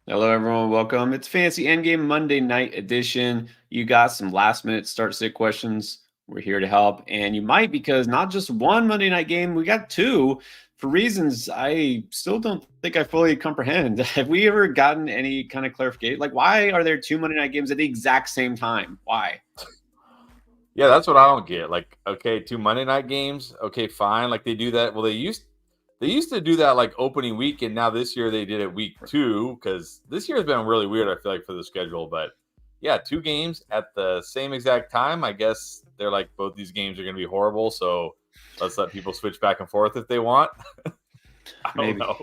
Hello, everyone. Welcome. It's Fancy Endgame Monday night edition. You got some last minute start sit questions. We're here to help. And you might because not just one Monday night game, we got two for reasons I still don't think I fully comprehend. Have we ever gotten any kind of clarification? Like, why are there two Monday night games at the exact same time? Why? Yeah, that's what I don't get. Like, okay, two Monday night games, okay, fine. Like they do that. Well, they used to do that like opening week, and now this year they did it week two because this year has been really weird. I feel like for the schedule, but yeah, two games at the same exact time. I guess they're like both these games are going to be horrible, so let's let people switch back and forth if they want. I don't Maybe. know.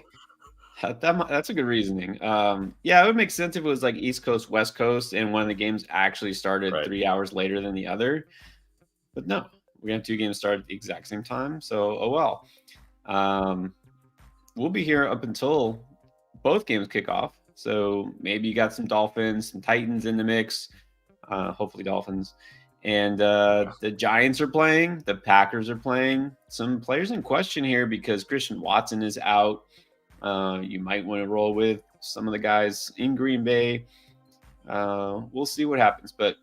That's a good reasoning. Yeah, it would make sense if it was like East Coast, West Coast, and one of the games actually started Right. 3 hours later than the other. But no, we have two games start at the exact same time. So, oh well. Um, we'll be here up until both games kick off. So maybe you got some Dolphins, some Titans in the mix. Hopefully, Dolphins. And Yeah. the Giants are playing. The Packers are playing. Some players in question here because Christian Watson is out. You might want to roll with some of the guys in Green Bay. We'll see what happens. But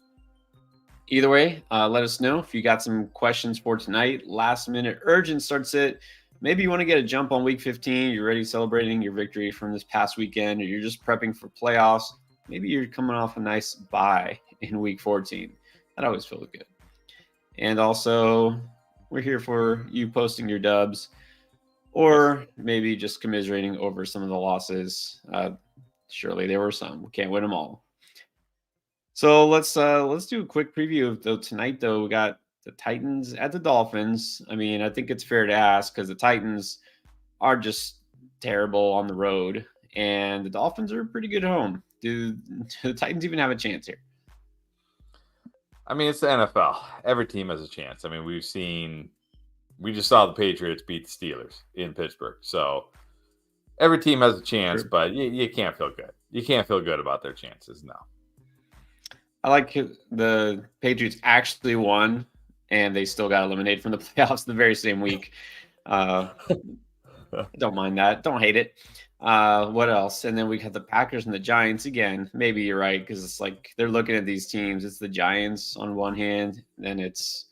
either way, let us know if you got some questions for tonight. Last minute urgent starts it. Maybe you want to get a jump on week 15. You're ready celebrating your victory from this past weekend, or you're just prepping for playoffs. Maybe you're coming off a nice bye in week 14. That always feels good. And also, we're here for you posting your dubs, Yes. or maybe just commiserating over some of the losses. Surely there were some. We can't win them all. So let's do a quick preview of though tonight. Though we got the Titans at the Dolphins. I mean, I think it's fair to ask because the Titans are just terrible on the road, and the Dolphins are pretty good at home. Do the Titans even have a chance here? I mean, it's the NFL. Every team has a chance. I mean, we just saw the Patriots beat the Steelers in Pittsburgh. So every team has a chance, True. but you can't feel good. You can't feel good about their chances. No. I like the Patriots actually won, and they still got eliminated from the playoffs the very same week. Uh, don't mind that. Don't hate it. What else? And then we got the Packers and the Giants again. Maybe you're right because it's like they're looking at these teams. It's the Giants on one hand, then it's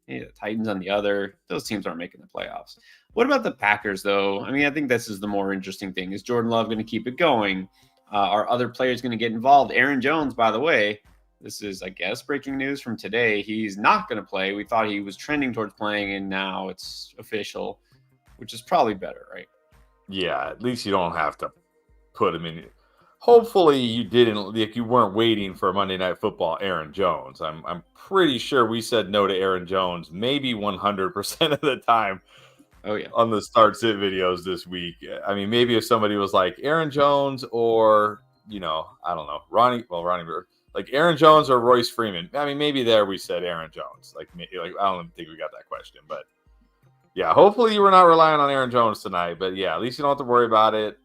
the Titans on the other. Those teams aren't making the playoffs. What about the Packers, though? I mean, I think this is the more interesting thing. Is Jordan Love going to keep it going? Are other players going to get involved? Aaron Jones, by the way, this is, I guess, breaking news from today. He's not going to play. We thought he was trending towards playing, and now it's official, which is probably better, right? Yeah, at least you don't have to put him in. Hopefully, you didn't like you weren't waiting for Monday Night Football. Aaron Jones. I'm pretty sure we said no to Aaron Jones maybe 100% of the time Oh, yeah. on the start sit videos this week. I mean, maybe if somebody was like Aaron Jones or I don't know, Ronnie Bird, like Aaron Jones or Royce Freeman. I mean, maybe there we said Aaron Jones. Like I don't think we got that question, but yeah, hopefully you were not relying on Aaron Jones tonight. But yeah, at least you don't have to worry about it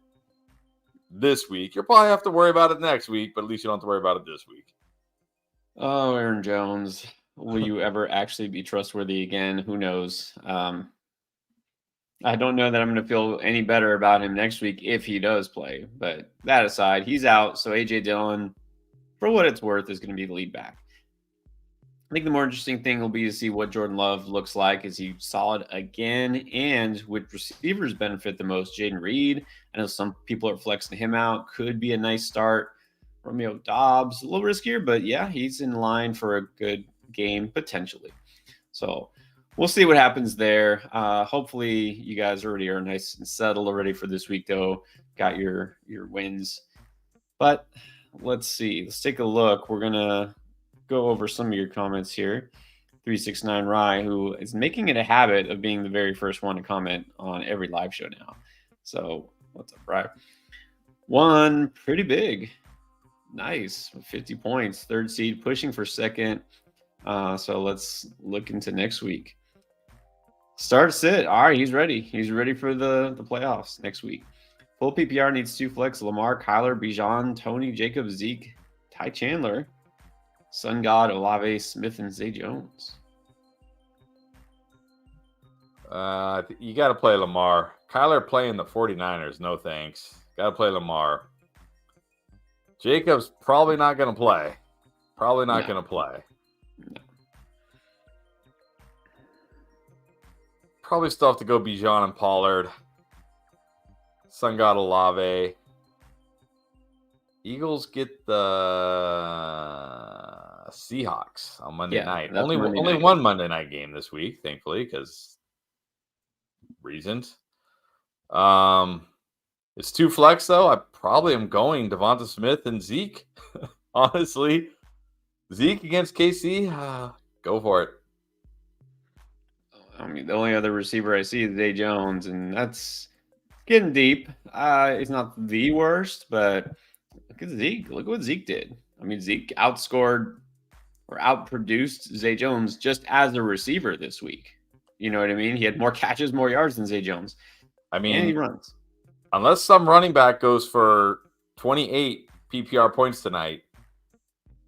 this week. You'll probably have to worry about it next week, but at least you don't have to worry about it this week. Oh, Aaron Jones. Will you ever actually be trustworthy again? Who knows? I don't know that I'm going to feel any better about him next week if he does play. But that aside, he's out. So AJ Dillon, for what it's worth, is going to be the lead back. I think the more interesting thing will be to see what Jordan Love looks like. Is he solid again? And which receivers benefit the most? Jaden Reed. I know some people are flexing him out. Could be a nice start. Romeo Dobbs, a little riskier, but yeah, he's in line for a good game potentially. So we'll see what happens there. Hopefully, you guys already are nice and settled already for this week, though. Got your wins, but let's see. Let's take a look. We're gonna go over some of your comments here. 369 Rye, who is making it a habit of being the very first one to comment on every live show now. So what's up, Rye? One pretty big. Nice. 50 points. Third seed, pushing for second. So let's look into next week. Start sit. All right, he's ready. He's ready for the playoffs next week. Full PPR needs two flex: Lamar, Kyler, Bijan, Tony, Jacob, Zeke, Ty Chandler, Sun God, Olave, Smith, and Zay Jones. You got to play Lamar. Kyler playing the 49ers. No thanks. Got to play Lamar. Jacobs probably not going to play. Probably not No. going to play. No. Probably still have to go Bijan and Pollard. Sun God Olave. Eagles get the Seahawks on Monday night. That's Only Monday night. one Monday night game this week, thankfully, because reasons. It's 2 flex though. I probably am going Devonta Smith and Zeke. Honestly, Zeke against KC, go for it. I mean, the only other receiver I see is Zay Jones, and that's getting deep. It's not the worst, but look at Zeke. Look what Zeke did. I mean, Zeke outscored or outproduced Zay Jones just as a receiver this week. You know what I mean? He had more catches, more yards than Zay Jones. I And he mean, runs. unless some running back goes for 28 PPR points tonight,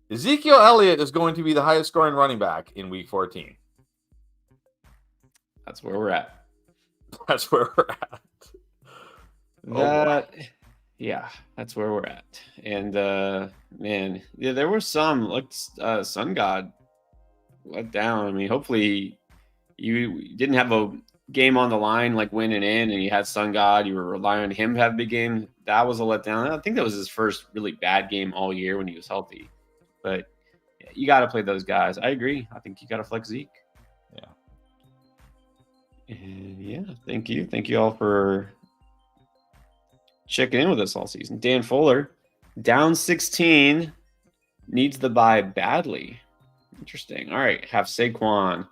Ezekiel Elliott is going to be the highest scoring running back in week 14. That's where we're at. That's where we're at. Yeah, that's where we're at. And man, yeah, there were some like Sun God let down. I mean, hopefully you didn't have a game on the line like winning in, and you had Sun God. You were relying on him to have a big game. That was a letdown. I think that was his first really bad game all year when he was healthy. But yeah, you got to play those guys. I agree. I think you got to flex Zeke. Yeah. And yeah, thank you. Thank you all for checking in with us all season. Dan Fuller, down 16, needs the bye badly. Interesting. All right, have Saquon.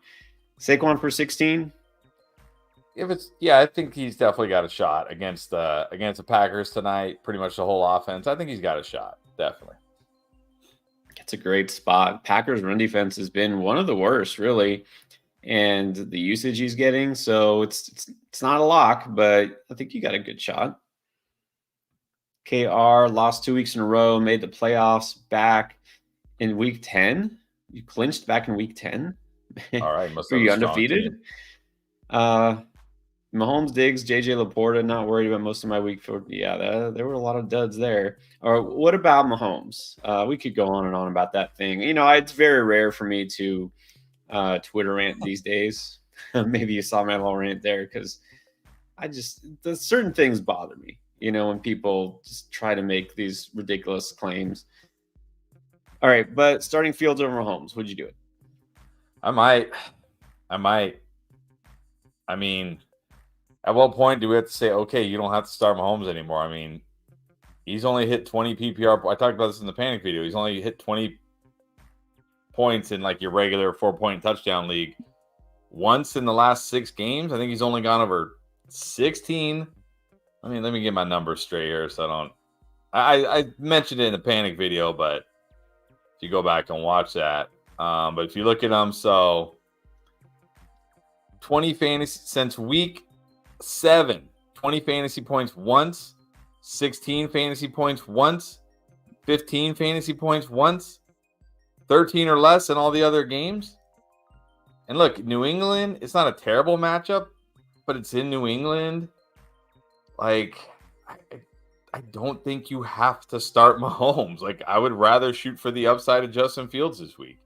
Saquon for 16? I think he's definitely got a shot against the Packers tonight. Pretty much the whole offense. I think he's got a shot, definitely. It's a great spot. Packers' run defense has been one of the worst, really, and the usage he's getting. So it's not a lock, but I think you got a good shot. KR lost 2 weeks in a row, made the playoffs back in week 10. You clinched back in week 10. All right, must Were have you a strong undefeated? team. Mahomes, Diggs, JJ Laporta, not worried about most of my week. There were a lot of duds there. Or what about Mahomes? We could go on and on about that thing. You know, it's very rare for me to Twitter rant these days. Maybe you saw my little rant there because the certain things bother me. You know, when people just try to make these ridiculous claims. All right, but starting Fields over Mahomes, would you do it? I might. I mean, at what point do we have to say, okay, you don't have to start Mahomes anymore? I mean, he's only hit 20 PPR. I talked about this in the panic video. He's only hit 20 points in like your regular 4-point touchdown league once in the last 6 games. I think he's only gone over 16. I mean, let me get my numbers straight here so I don't. I mentioned it in the panic video, but if you go back and watch that. But if you look at them, so 20 fantasy since week 7, 20 fantasy points once, 16 fantasy points once, 15 fantasy points once, 13 or less in all the other games. And look, New England, it's not a terrible matchup, but it's in New England. Like, I don't think you have to start Mahomes. Like, I would rather shoot for the upside of Justin Fields this week.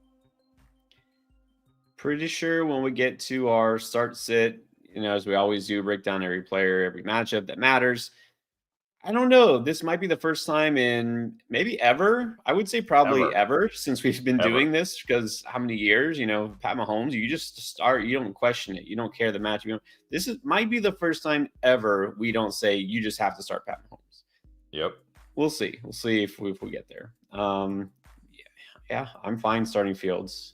Pretty sure when we get to our start sit, you know, as we always do, break down every player, every matchup that matters. I don't know. This might be the first time in maybe ever. I would say probably ever since we've been doing this, because how many years, you know, Pat Mahomes, you just start, you don't question it. You don't care the matchup. Might be the first time ever we don't say you just have to start Pat Mahomes. Yep. We'll see. We'll see if we get there. Yeah, I'm fine starting Fields.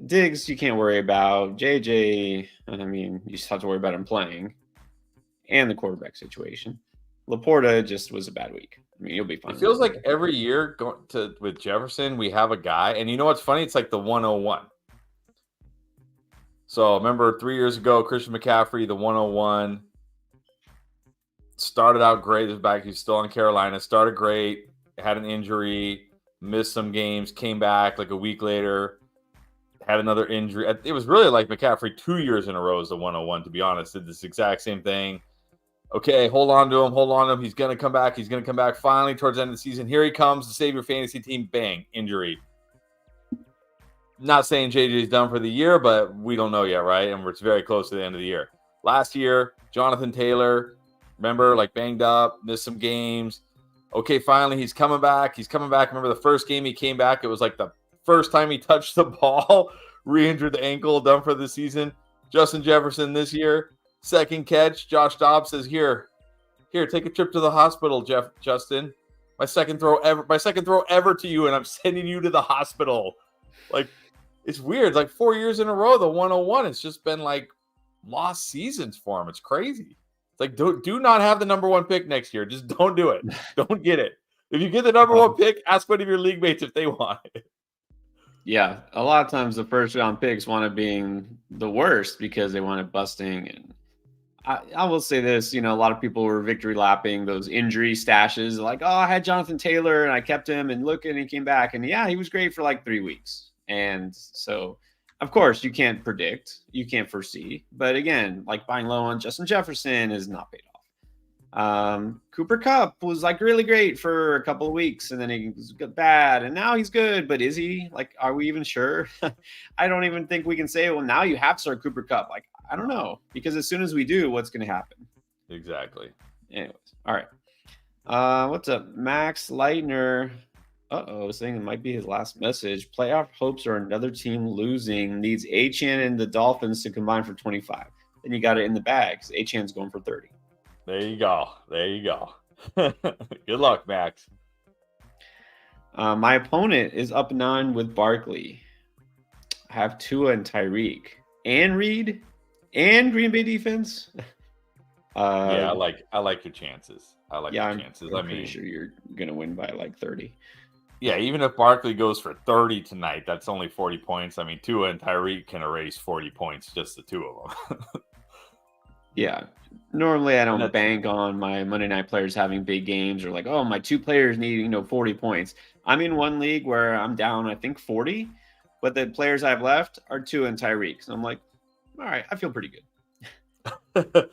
Diggs, you can't worry about. JJ, I mean, you just have to worry about him playing and the quarterback situation. Laporta just was a bad week. I mean, you'll be fine. It feels like every year with Jefferson, we have a guy. And you know what's funny? It's like the 101. So remember 3 years ago, Christian McCaffrey, the 101, started out great. He's back. He's still in Carolina. Started great. Had an injury. Missed some games. Came back like a week later. Had another injury. It was really like McCaffrey 2 years in a row as the 101, to be honest. Did this exact same thing. Okay, hold on to him. Hold on to him. He's going to come back. He's going to come back finally towards the end of the season. Here he comes to save your fantasy team. Bang, injury. Not saying JJ's done for the year, but we don't know yet, right? And it's very close to the end of the year. Last year, Jonathan Taylor, remember, like banged up, missed some games. Okay, finally, he's coming back. He's coming back. Remember the first game he came back? It was like the first time he touched the ball, re-injured the ankle, done for the season. Justin Jefferson this year, second catch. Josh Dobbs says, here, take a trip to the hospital, Justin. My second throw ever to you, and I'm sending you to the hospital. Like, it's weird. Like 4 years in a row, the 101. It's just been like lost seasons for him. It's crazy. It's like do not have the number one pick next year. Just don't do it. Don't get it. If you get the number one pick, ask one of your league mates if they want it. Yeah, a lot of times the first round picks want it being the worst because they want it busting. And I will say this, a lot of people were victory lapping those injury stashes. Like, oh, I had Jonathan Taylor and I kept him, and look, and he came back, and yeah, he was great for like 3 weeks. And so, of course, you can't predict, you can't foresee. But again, like buying low on Justin Jefferson is not paid off. Cooper Kupp was like really great for a couple of weeks, and then he was bad, and now he's good. But is he? Like, are we even sure? I don't even think we can say, well, now you have to start Cooper Kupp. Like, I don't know, because as soon as we do, what's going to happen? Exactly. Anyways, all right. What's up, Max Leitner? Saying it might be his last message. Playoff hopes are another team losing. Needs Achane and the Dolphins to combine for 25. Then you got it in the bag. Achane's going for 30. There you go. Good luck, Max. My opponent is up 9 with Barkley. I have Tua and Tyreek and Reed and Green Bay defense. Yeah, I like your chances. I'm pretty sure you're gonna win by like 30. Yeah, even if Barkley goes for 30 tonight, that's only 40 points. I mean, Tua and Tyreek can erase 40 points, just the two of them. Yeah. Normally I don't bank on my Monday night players having big games or like, oh, my two players need, 40 points. I'm in one league where I'm down, I think 40, but the players I have left are Tua and Tyreek. So I'm like, all right, I feel pretty good.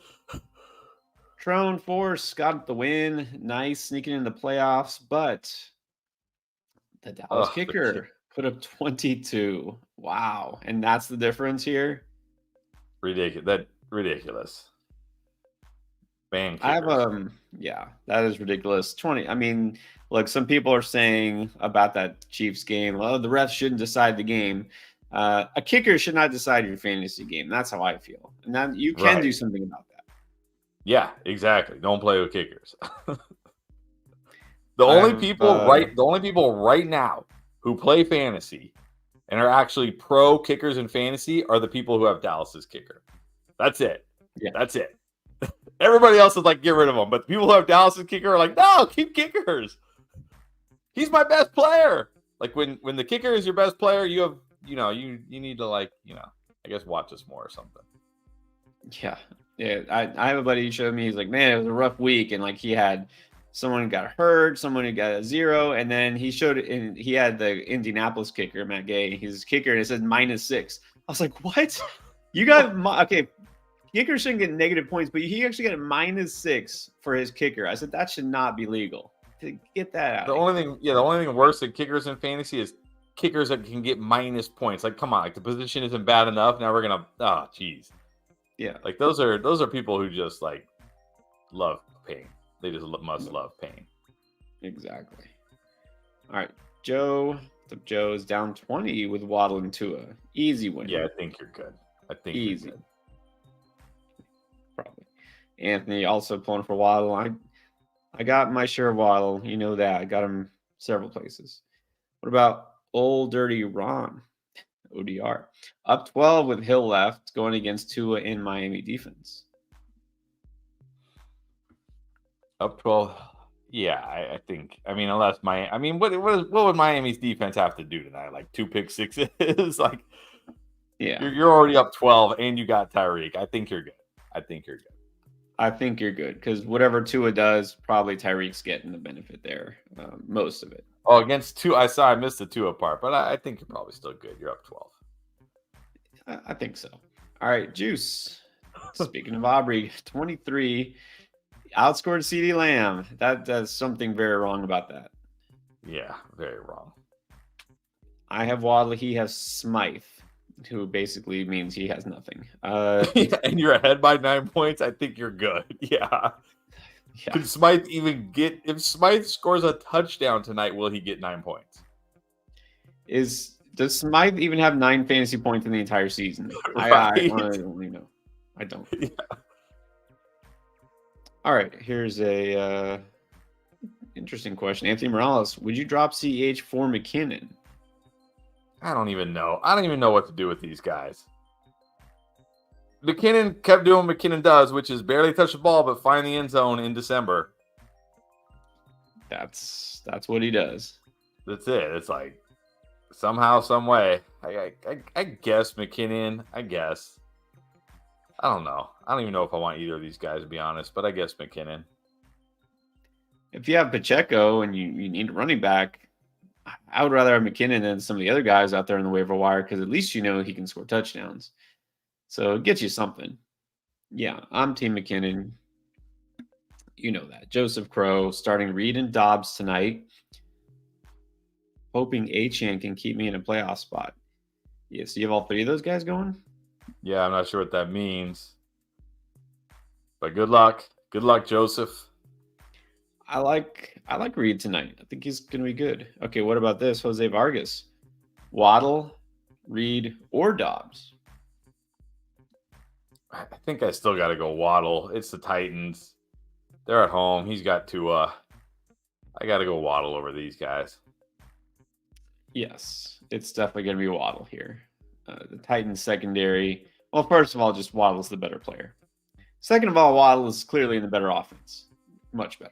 Trone Force got the win. Nice sneaking in the playoffs, but the Dallas kicker put up 22. Wow. And that's the difference here. Ridiculous. Ban kickers. I have that is ridiculous. 20. I mean, look, some people are saying about that Chiefs game, the refs shouldn't decide the game. A kicker should not decide your fantasy game. That's how I feel. And that you can do something about that. Yeah, exactly. Don't play with kickers. The only people right now who play fantasy and are actually pro kickers in fantasy are the people who have Dallas's kicker. That's it. Yeah. That's it. Everybody else is like, get rid of them. But the people who have Dallas's kicker are like, no, keep kickers. He's my best player. Like when the kicker is your best player, you have, you need to I guess watch us more or something. Yeah. Yeah. I have a buddy who showed me, he's like, man, it was a rough week. And like he had someone got hurt, someone who got a 0. And then he showed it, and he had the Indianapolis kicker, Matt Gay. He's his kicker, and it said -6. I was like, what? You got, okay. Kicker shouldn't get negative points, but he actually got a -6 for his kicker. I said that should not be legal. To get that out. The only thing worse than kickers in fantasy is kickers that can get minus points. Like, come on, like the position isn't bad enough. Now we're gonna, geez. Yeah, like those are people who just like love pain. They just must love pain. Exactly. All right, Joe. Joe's down 20 with Waddle and Tua. Easy win. Yeah, I think you're good. Easy. You're good. Probably. Anthony also pulling for Waddle. I got my share of Waddle. You know that. I got him several places. What about Old Dirty Ron? ODR. Up 12 with Hill left, going against Tua in Miami defense. Up 12. Yeah, I think. I mean, unless what would Miami's defense have to do tonight? Like 2 pick sixes? Like, yeah, you're already up 12, and you got Tyreek. I think you're good. I think you're good because whatever Tua does, probably Tyreek's getting the benefit there, most of it. Oh, against Tua, I missed the Tua part, but I think you're probably still good. You're up 12. I think so. All right, Juice. Speaking of Aubrey, 23. outscored CeeDee Lamb. That's something very wrong about that. Yeah, very wrong. I have Waddle. He has Smythe, who basically means he has nothing. Yeah, and you're ahead by 9 points. I think you're good. Yeah. Yeah. Can Smythe even get? If Smythe scores a touchdown tonight, will he get 9 points? Does Smythe even have 9 fantasy points in the entire season? Right. I don't even know. I don't. Yeah. All right, here's a interesting question. Anthony Morales, would you drop CH for McKinnon? I don't even know. I don't even know what to do with these guys. McKinnon kept doing what McKinnon does, which is barely touch the ball, but find the end zone in December. That's what he does. That's it. It's like somehow, some way. I guess McKinnon. I guess. I don't know. I don't even know if I want either of these guys, to be honest, but I guess McKinnon. If you have Pacheco and you need a running back, I would rather have McKinnon than some of the other guys out there in the waiver wire because at least you know he can score touchdowns. So it gets you something. Yeah, I'm Team McKinnon. You know that. Joseph Crow starting Reed and Dobbs tonight. Hoping Achane can keep me in a playoff spot. Yeah, so you have all three of those guys going? Yeah, I'm not sure what that means. But good luck. Good luck, Joseph. I like Reed tonight. I think he's going to be good. Okay, what about this? Jose Vargas. Waddle, Reed, or Dobbs? I think I still got to go Waddle. It's the Titans. They're at home. He's got Tua. I got to go Waddle over these guys. Yes, it's definitely going to be Waddle here. The Titans secondary. Well, first of all, just Waddle's the better player. Second of all, Waddle is clearly in the better offense. Much better.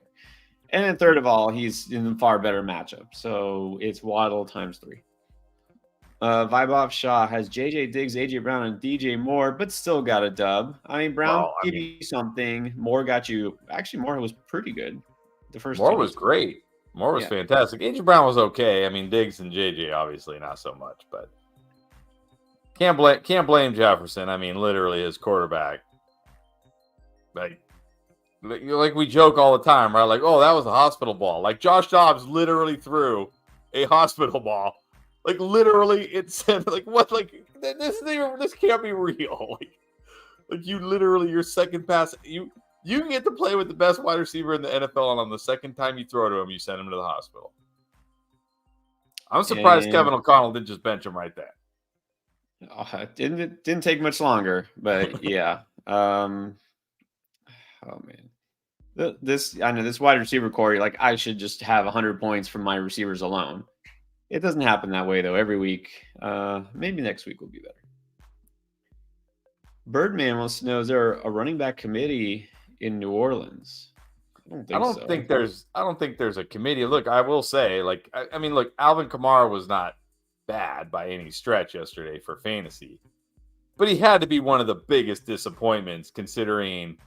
And then third of all, he's in a far better matchup. So it's Waddle times 3. Vibov Shaw has JJ Diggs, AJ Brown, and DJ Moore, but still got a dub. I mean, Brown gave you something. Moore got you. Actually, Moore was pretty good. The first Moore was great. Moore was fantastic. AJ Brown was okay. I mean, Diggs and JJ obviously not so much, but can't blame Jefferson. I mean, literally his quarterback. Like we joke all the time, right? Like, oh, that was a hospital ball. Like Josh Dobbs literally threw a hospital ball. Like literally, it said like what? Like this can't be real. Like you literally your second pass you get to play with the best wide receiver in the NFL, and on the second time you throw to him, you send him to the hospital. I'm surprised Kevin O'Connell didn't just bench him right there. It didn't take much longer, but yeah. Oh man. I know this wide receiver core, like I should just have 100 points from my receivers alone. It doesn't happen that way though. Every week, maybe next week will be better. Birdman wants to know: is there a running back committee in New Orleans? I don't think there's a committee. Look, I will say, like, I mean, look, Alvin Kamara was not bad by any stretch yesterday for fantasy, but he had to be one of the biggest disappointments considering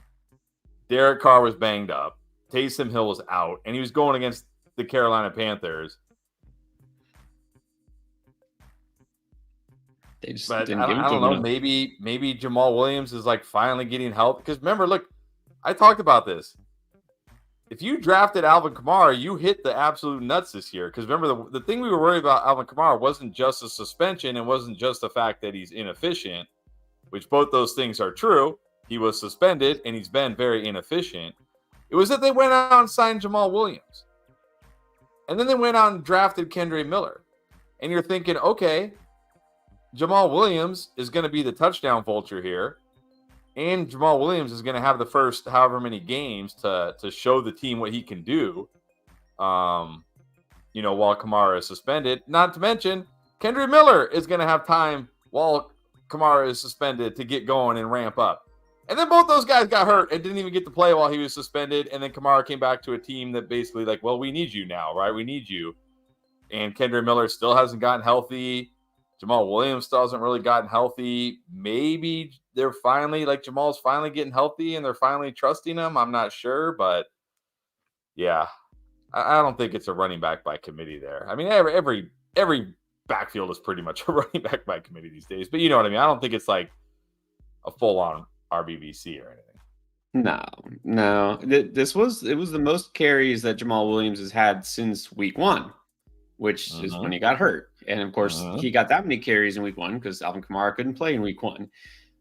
Derek Carr was banged up, Taysom Hill was out, and he was going against the Carolina Panthers. They just but didn't I give it don't to know. him. Maybe Jamal Williams is like finally getting help. Because remember, look, I talked about this. If you drafted Alvin Kamara, you hit the absolute nuts this year. Because remember, the thing we were worried about Alvin Kamara wasn't just a suspension. It wasn't just the fact that he's inefficient, which both those things are true. He was suspended, and he's been very inefficient. It was that they went out and signed Jamal Williams. And then they went out and drafted Kendre Miller. And you're thinking, okay, Jamal Williams is going to be the touchdown vulture here. And Jamal Williams is going to have the first however many games to show the team what he can do, while Kamara is suspended. Not to mention, Kendre Miller is going to have time while Kamara is suspended to get going and ramp up. And then both those guys got hurt and didn't even get to play while he was suspended. And then Kamara came back to a team that basically like, well, we need you now, right? We need you. And Kendre Miller still hasn't gotten healthy. Jamal Williams still hasn't really gotten healthy. Maybe they're finally, like Jamal's finally getting healthy and they're finally trusting him. I'm not sure, but yeah, I don't think it's a running back by committee there. I mean, every backfield is pretty much a running back by committee these days, but you know what I mean? I don't think it's like a full-on RBBC or anything. No. It was the most carries that Jamal Williams has had since week 1, which is when Mm-hmm. he got hurt. And of course, Mm-hmm. he got that many carries in week 1 because Alvin Kamara couldn't play in week 1.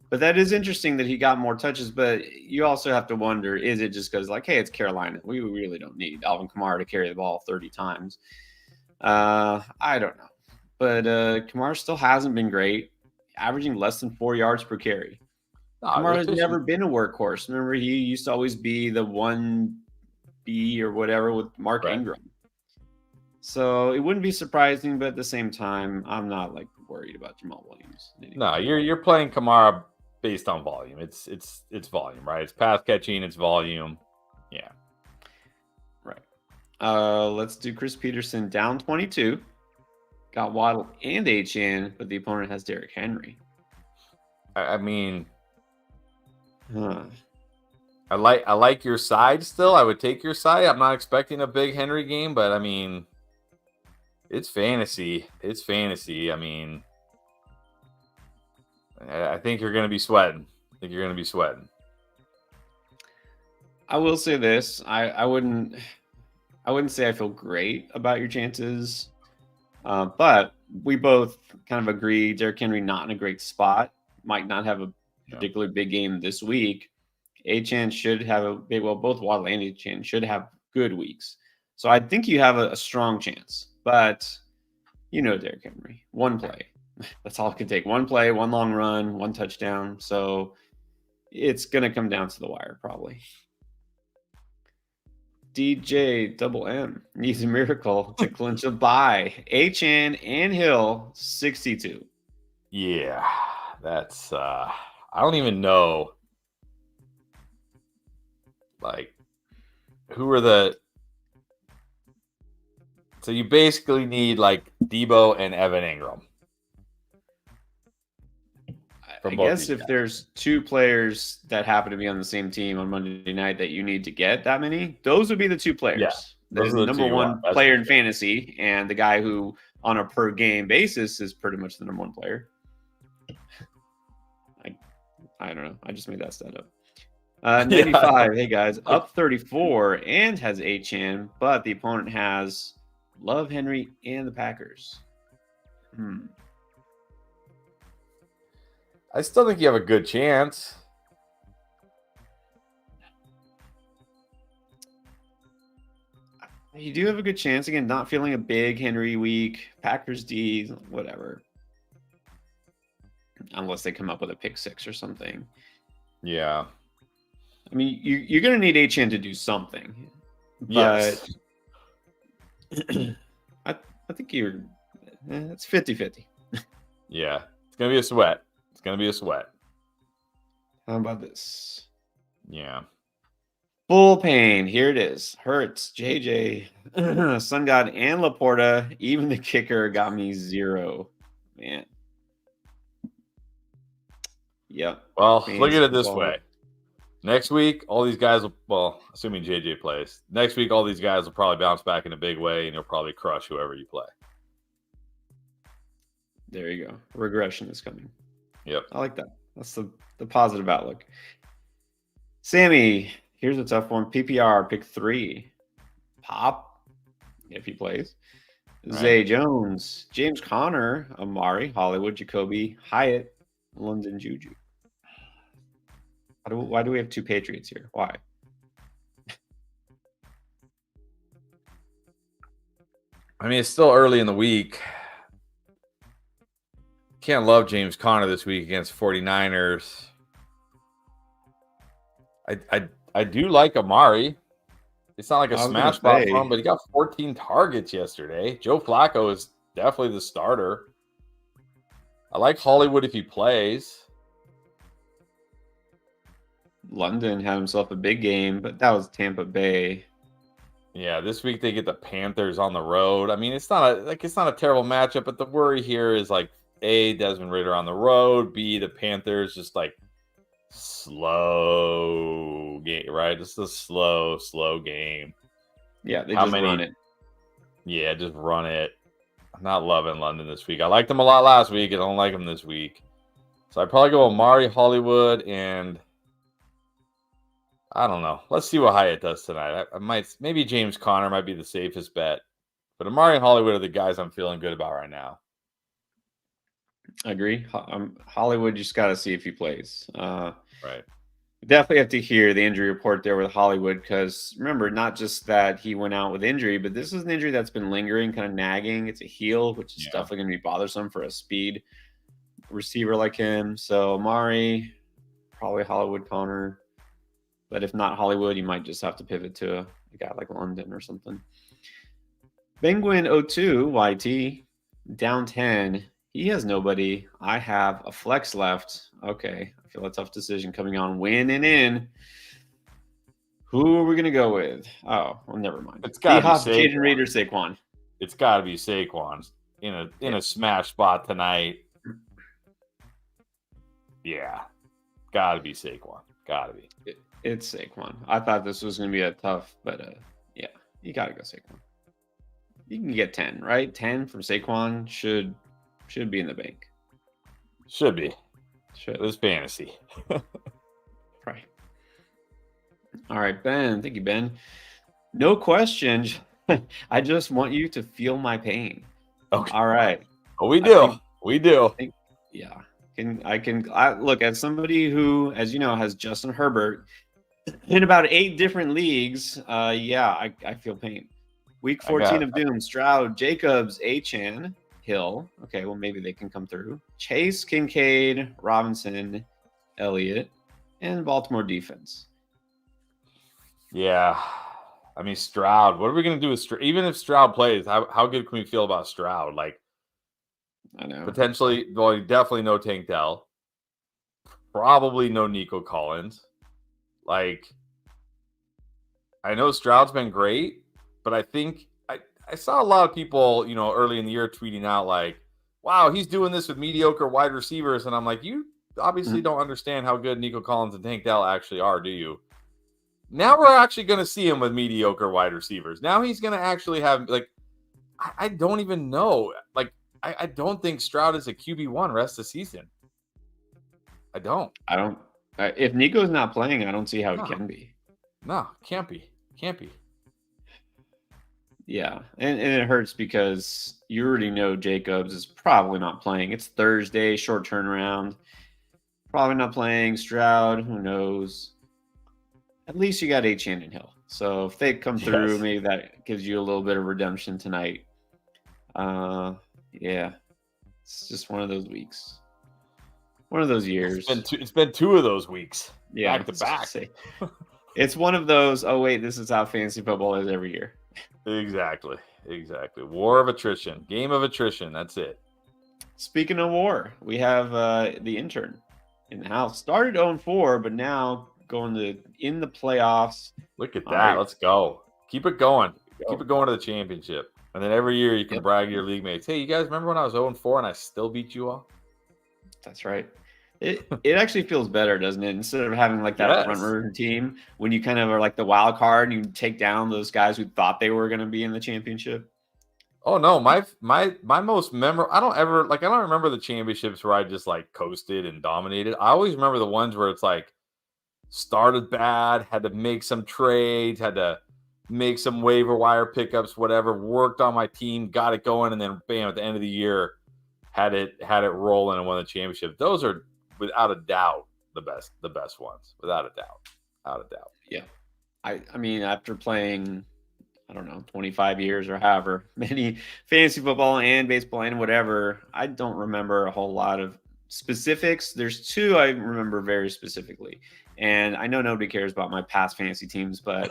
But that is interesting that he got more touches. But you also have to wonder, is it just because, like, hey, it's Carolina? We really don't need Alvin Kamara to carry the ball 30 times. I don't know. But Kamara still hasn't been great, averaging less than 4 yards per carry. No, Kamara has efficient. never been a workhorse. Remember, he used to always be the 1B or whatever with Mark Right. Ingram. So it wouldn't be surprising, but at the same time, I'm not like worried about Jamal Williams. No, you're playing Kamara based on volume. It's volume, right? It's pass catching, it's volume. Yeah. Right. Let's do Chris Peterson down 22. Got Waddle and HN, but the opponent has Derrick Henry. I mean, Huh. I like your side still. I would take your side. I'm not expecting a big Henry game, but I mean, it's fantasy. It's fantasy. I mean, I think you're going to be sweating. I will say this: I wouldn't say I feel great about your chances, but we both kind of agree Derrick Henry not in a great spot. Might not have a particularly big game this week. HN should have a big. Well, both Waddle and HN should have good weeks. So I think you have a strong chance. But Derrick Henry, one play. That's all it could take. One play, one long run, one touchdown. So it's going to come down to the wire probably. DJ Double M needs a miracle to clinch a bye. HN and Hill 62. Yeah, that's I don't even know. Like, who are the? So you basically need like Debo and Evan Ingram. I guess if there's 2 players that happen to be on the same team on Monday night that you need to get that many, those would be the 2 players. Yeah, those are the number 1 player in fantasy, and the guy who, on a per game basis, is pretty much the number 1 player. I don't know. I just made that stat up. 95. Hey guys, up 34 and has HN, but the opponent has Love, Henry, and the Packers. I still think you have a good chance. You do have a good chance. Again, not feeling a big Henry week. Packers D, whatever. Unless they come up with a pick 6 or something. Yeah. I mean, you're going to need HN to do something. But yes. I think it's 50-50. Yeah. It's going to be a sweat. How about this? Yeah. Full pain. Here it is. Hurts, JJ, Sun God, and Laporta. Even the kicker got me 0. Man. Yep. Well, look at it this way. Next week, all these guys will, well, assuming JJ plays, next week, all these guys will probably bounce back in a big way, and you'll probably crush whoever you play. There you go. Regression is coming. Yep. I like that. That's the positive outlook. Sammy, here's a tough one. PPR, pick 3. Pop, if he plays. Right. Zay Jones, James Conner, Amari, Hollywood, Jacoby, Hyatt, London Juju. Why do we have 2 Patriots here? Why? I mean, it's still early in the week. Can't love James Conner this week against 49ers. I do like Amari. It's not like a smash spot for him, but he got 14 targets yesterday. Joe Flacco is definitely the starter. I like Hollywood if he plays. London had himself a big game, but that was Tampa Bay. Yeah, this week they get the Panthers on the road. I mean, it's not a terrible matchup, but the worry here is like A, Desmond Ridder on the road, B, the Panthers just like slow game, right? Just a slow game. Yeah, they run it. Yeah, just run it. I'm not loving London this week. I liked them a lot last week. I don't like them this week. So I'd probably go Amari, Hollywood, and I don't know. Let's see what Hyatt does tonight. I might, maybe James Conner might be the safest bet, but Amari and Hollywood are the guys I'm feeling good about right now. I agree. Hollywood, just got to see if he plays. Right. Definitely have to hear the injury report there with Hollywood, because remember, not just that he went out with injury, but this is an injury that's been lingering, kind of nagging. It's a heel, which is definitely going to be bothersome for a speed receiver like him. So Amari, probably Hollywood, Connor. But if not Hollywood, you might just have to pivot to a guy like London or something. Penguin 02 YT down 10. He has nobody. I have a flex left. Okay, I feel a tough decision coming on. Win and in. Who are we gonna go with? Oh, well, never mind. It's got to be Jaden Reed or Saquon. It's got to be Saquon in a smash spot tonight. Yeah, got to be Saquon. Got to be. It's Saquon. I thought this was gonna be a tough, but yeah, you gotta go Saquon. You can get 10, right? 10 from Saquon should be in the bank. Should be. Should. This fantasy. Right. All right, Ben. Thank you, Ben. No question. I just want you to feel my pain. Okay. All right. Oh, we do. Yeah. I look, as somebody who, as you know, has Justin Herbert in about 8 different leagues. I feel pain. Week 14 of Doom, Stroud, Jacobs, Achane, Hill. Okay, well, maybe they can come through. Chase, Kincaid, Robinson, Elliott, and Baltimore defense. Yeah. I mean, Stroud. What are we going to do with Stroud? Even if Stroud plays, how good can we feel about Stroud? Like, I know. Potentially, well, definitely no Tank Dell. Probably no Nico Collins. Like, I know Stroud's been great, but I think I saw a lot of people, early in the year tweeting out like, wow, he's doing this with mediocre wide receivers. And I'm like, you obviously don't understand how good Nico Collins and Tank Dell actually are, do you? Now we're actually going to see him with mediocre wide receivers. Now he's going to actually have, like, I don't even know. Like, I don't think Stroud is a QB1 rest of the season. I don't. If Nico's not playing, I don't see how it can be. No, can't be. Yeah, and it hurts because you already know Jacobs is probably not playing. It's Thursday, short turnaround. Probably not playing. Stroud, who knows? At least you got Achane and Hill. So if they come through, maybe that gives you a little bit of redemption tonight. Yeah, it's just one of those weeks. One of those years. It's been 2 of those weeks. Yeah, back to back. It's one of those, oh, wait, this is how fantasy football is every year. Exactly. War of attrition. Game of attrition. That's it. Speaking of war, we have the intern in the house. Started 0-4, but now going in the playoffs. Look at that. Right. Let's go. Keep it going. Keep it going to the championship. And then every year you can brag to your league mates. Hey, you guys remember when I was 0-4 and I still beat you all? That's right. It actually feels better, doesn't it? Instead of having like that front runner team, when you kind of are like the wild card and you take down those guys who thought they were going to be in the championship. Oh no, my most memorable. I don't remember the championships where I just like coasted and dominated. I always remember the ones where it's like started bad, had to make some trades, had to make some waiver wire pickups, whatever. Worked on my team, got it going, and then bam, at the end of the year, had it rolling and won the championship. Those are without a doubt the best ones, without a doubt. Yeah, I mean, after playing, I don't know, 25 years or however many fantasy football and baseball and whatever, I don't remember a whole lot of specifics. There's 2 I remember very specifically, and I know nobody cares about my past fantasy teams, but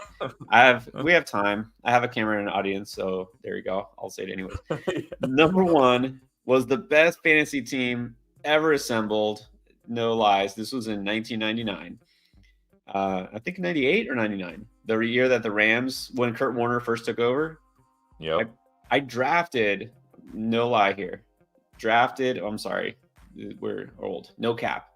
we have time. I have a camera and an audience, so there you go. I'll say it anyways. Number 1 was the best fantasy team ever assembled. No lies. This was in 1999. I think 98 or 99. The year that the Rams, when Kurt Warner first took over. Yep. I drafted, no lie here. I'm sorry. We're old. No cap.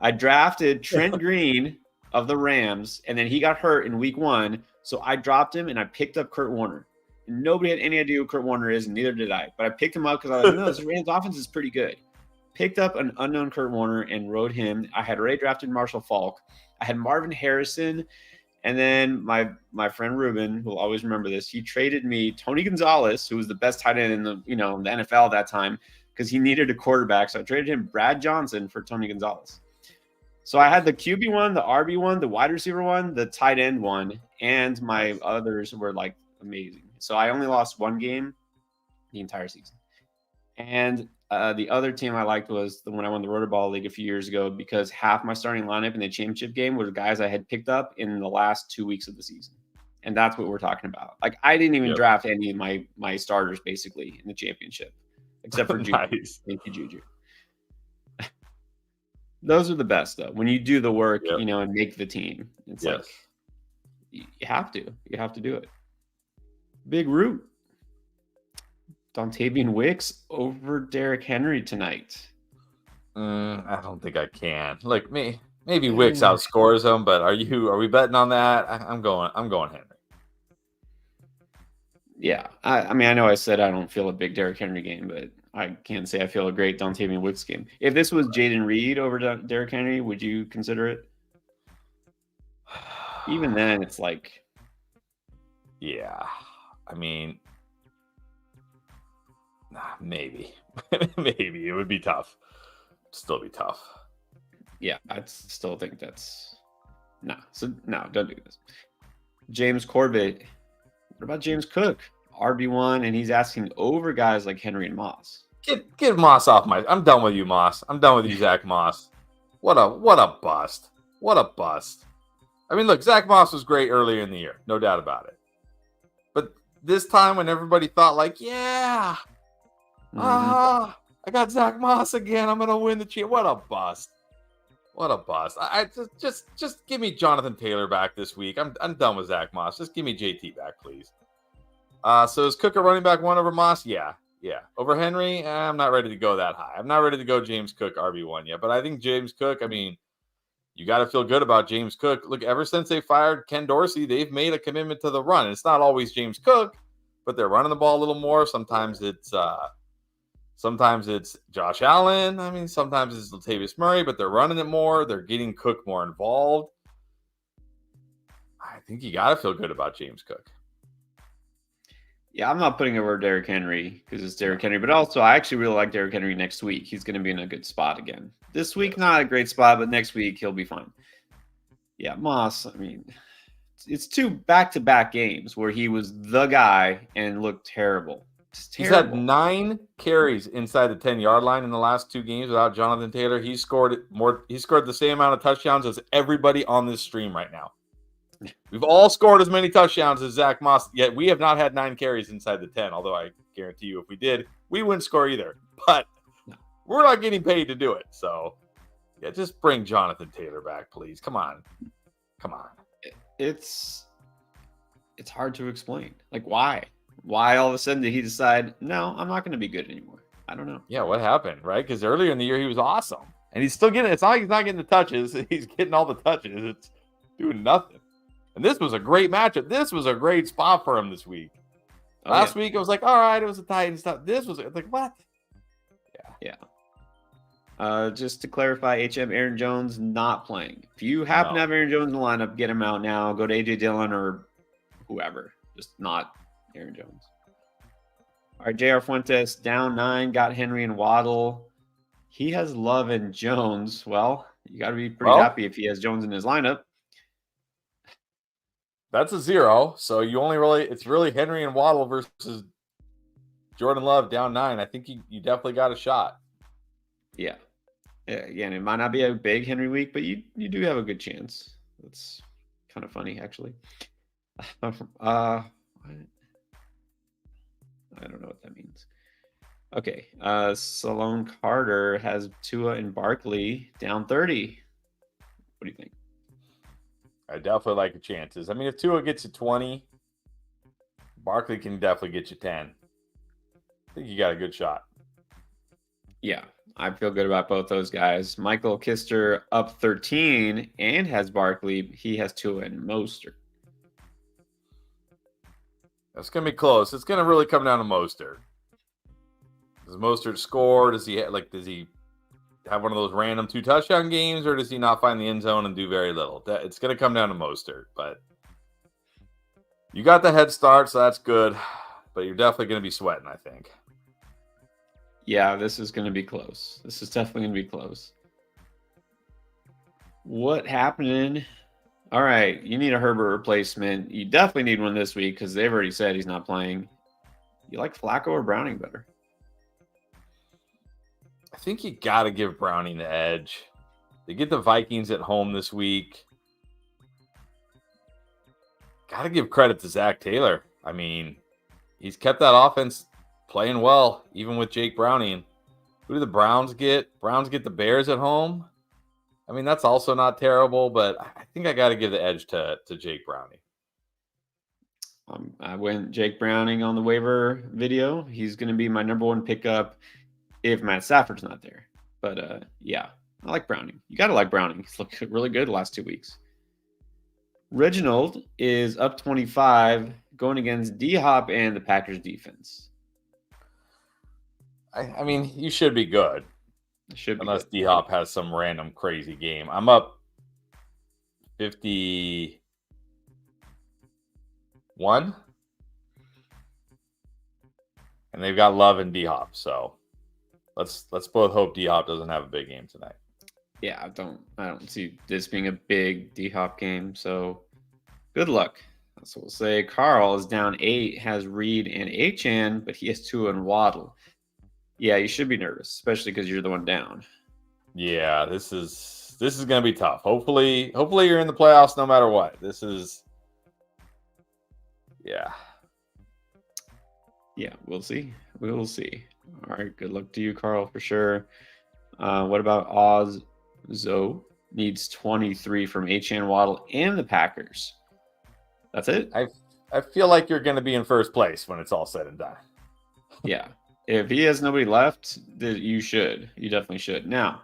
I drafted Trent Green of the Rams, and then he got hurt in week 1. So I dropped him and I picked up Kurt Warner. And nobody had any idea who Kurt Warner is, and neither did I. But I picked him up because I was like, no, this Rams offense is pretty good. Picked up an unknown Kurt Warner and rode him. I had already drafted Marshall Faulk. I had Marvin Harrison And then my friend Ruben, who'll always remember this, he traded me Tony Gonzalez, who was the best tight end in the the NFL at that time, because he needed a quarterback. So I traded him Brad Johnson for Tony Gonzalez. So I had the QB one, the RB one, the wide receiver one, the tight end one, and my others were like amazing. So I only lost one game the entire season. And the other team I liked was the one I won the Rotorball League a few years ago, because half my starting lineup in the championship game were guys I had picked up in the last 2 weeks of the season. And that's what we're talking about. Like, I didn't even draft any of my starters basically in the championship, except for Juju. Nice. Thank you, Juju. Those are the best, though. When you do the work, and make the team, it's like you have to do it. Big Root. Dontavian Wicks over Derrick Henry tonight. I don't think I can. Like maybe Wicks outscores him, but are we betting on that? I'm going Henry. Yeah, I mean, I know I said I don't feel a big Derrick Henry game, but I can't say I feel a great Dontavian Wicks game. If this was Jaden Reed over Derrick Henry, would you consider it? Even then, it's like, yeah. I mean, maybe it would be tough. Still be tough. Yeah, I still think that's So no, don't do this. James Corbett. What about James Cook? RB1, and he's asking over guys like Henry and Moss. Get Moss off my. I'm done with you, Moss. I'm done with you, Zach Moss. What a bust. What a bust. I mean, look, Zach Moss was great earlier in the year, no doubt about it. But this time, when everybody thought like, I got Zach Moss again, I'm gonna win the champ. What a bust. What a bust. I just give me Jonathan Taylor back this week. I'm done with Zach Moss. Just give me JT back, please. So is Cook a running back one over Moss? Yeah. Over Henry, I'm not ready to go that high. I'm not ready to go James Cook RB1 yet. But I think James Cook, I mean, you got to feel good about James Cook. Look, ever since they fired Ken Dorsey, they've made a commitment to the run. It's not always James Cook, but they're running the ball a little more. Sometimes it's Josh Allen. I mean, sometimes it's Latavius Murray, but they're running it more. They're getting Cook more involved. I think you got to feel good about James Cook. Yeah, I'm not putting over Derrick Henry because it's Derrick Henry, but also I actually really like Derrick Henry next week. He's going to be in a good spot again. This week, not a great spot, but next week he'll be fine. Yeah, Moss, I mean, it's 2 back-to-back games where he was the guy and looked terrible. He's had 9 carries inside the 10-yard line in the last 2 games without Jonathan Taylor. He scored the same amount of touchdowns as everybody on this stream right now. We've all scored as many touchdowns as Zach Moss, yet we have not had 9 carries inside the 10, although I guarantee you if we did, we wouldn't score either. But we're not getting paid to do it. So, yeah, just bring Jonathan Taylor back, please. Come on. It's hard to explain. Like, why? Why all of a sudden did he decide, no, I'm not going to be good anymore? I don't know. Yeah, what happened, right? Because earlier in the year, he was awesome. And he's still getting – it's not like he's not getting the touches. He's getting all the touches. It's doing nothing. And this was a great matchup. This was a great spot for him this week. Last week, it was like, all right, it was a Titans stuff. This was like, what? Yeah. Just to clarify, HM Aaron Jones not playing. If you happen to have Aaron Jones in the lineup, get him out now. Go to AJ Dillon or whoever. Just not Aaron Jones. All right, JR Fuentes down 9, got Henry and Waddle. He has Love and Jones. Well, you got to be pretty happy if he has Jones in his lineup. That's a 0. So you only it's really Henry and Waddle versus Jordan Love down 9. I think you definitely got a shot. Yeah. Again, it might not be a big Henry week, but you do have a good chance. That's kind of funny, actually. I don't know what that means. Okay. Salone Carter has Tua and Barkley down 30. What do you think? I definitely like the chances. I mean, if Tua gets you 20, Barkley can definitely get you 10. I think you got a good shot. Yeah, I feel good about both those guys. Michael Kister up 13 and has Barkley. He has Tua and Mostert. That's going to be close. It's going to really come down to Mostert. Does Mostert score? Does he have one of those random 2 touchdown games, or does he not find the end zone and do very little? It's going to come down to Mostert, but You got the head start, so that's good. But you're definitely going to be sweating, I think. Yeah, this is going to be close. This is definitely going to be close. What happening? All right, you need a Herbert replacement. You definitely need one this week because they've already said he's not playing. You like Flacco or Browning better? I think you got to give Browning the edge. They get the Vikings at home this week. Got to give credit to Zach Taylor. I mean, he's kept that offense playing well, even with Jake Browning. Who do the Browns get? Browns get the Bears at home. I mean, that's also not terrible, but I think I got to give the edge to Jake Browning. I went Jake Browning on the waiver video. He's going to be my number one pickup if Matt Stafford's not there. But yeah, I like Browning. You got to like Browning. He's looked really good the last 2 weeks. Reginald is up 25 going against D-Hop and the Packers defense. I mean, you should be good. Should be unless good. D-Hop has some random crazy game. I'm up 51. And they've got Love and D-Hop, so let's both hope D-Hop doesn't have a big game tonight. Yeah, I don't see this being a big D-Hop game, so good luck. That's what we'll say. Carl is down 8, has Reed and Achan, but he has 2 and Waddle. Yeah, you should be nervous, especially because you're the one down. Yeah, this is going to be tough. Hopefully you're in the playoffs no matter what. This is, yeah. Yeah, we'll see. We will see. All right, good luck to you, Carl, for sure. What about Oz? Zoe needs 23 from Achan, Waddle, and the Packers. That's it? I feel like you're going to be in first place when it's all said and done. Yeah. If he has nobody left, you should. You definitely should. Now,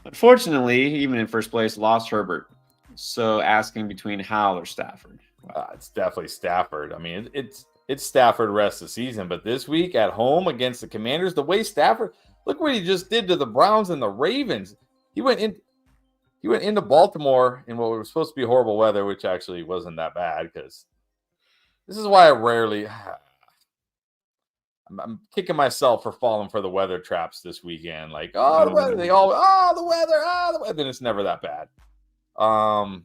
unfortunately, even in first place, lost Herbert. So asking between Howell or Stafford. Wow. It's definitely Stafford. I mean, it's Stafford rest of the season, but this week at home against the Commanders, the way Stafford, look what he just did to the Browns and the Ravens. He went into Baltimore in what was supposed to be horrible weather, which actually wasn't that bad because this is why I'm kicking myself for falling for the weather traps this weekend. Like, the weather, the weather. Then it's never that bad. But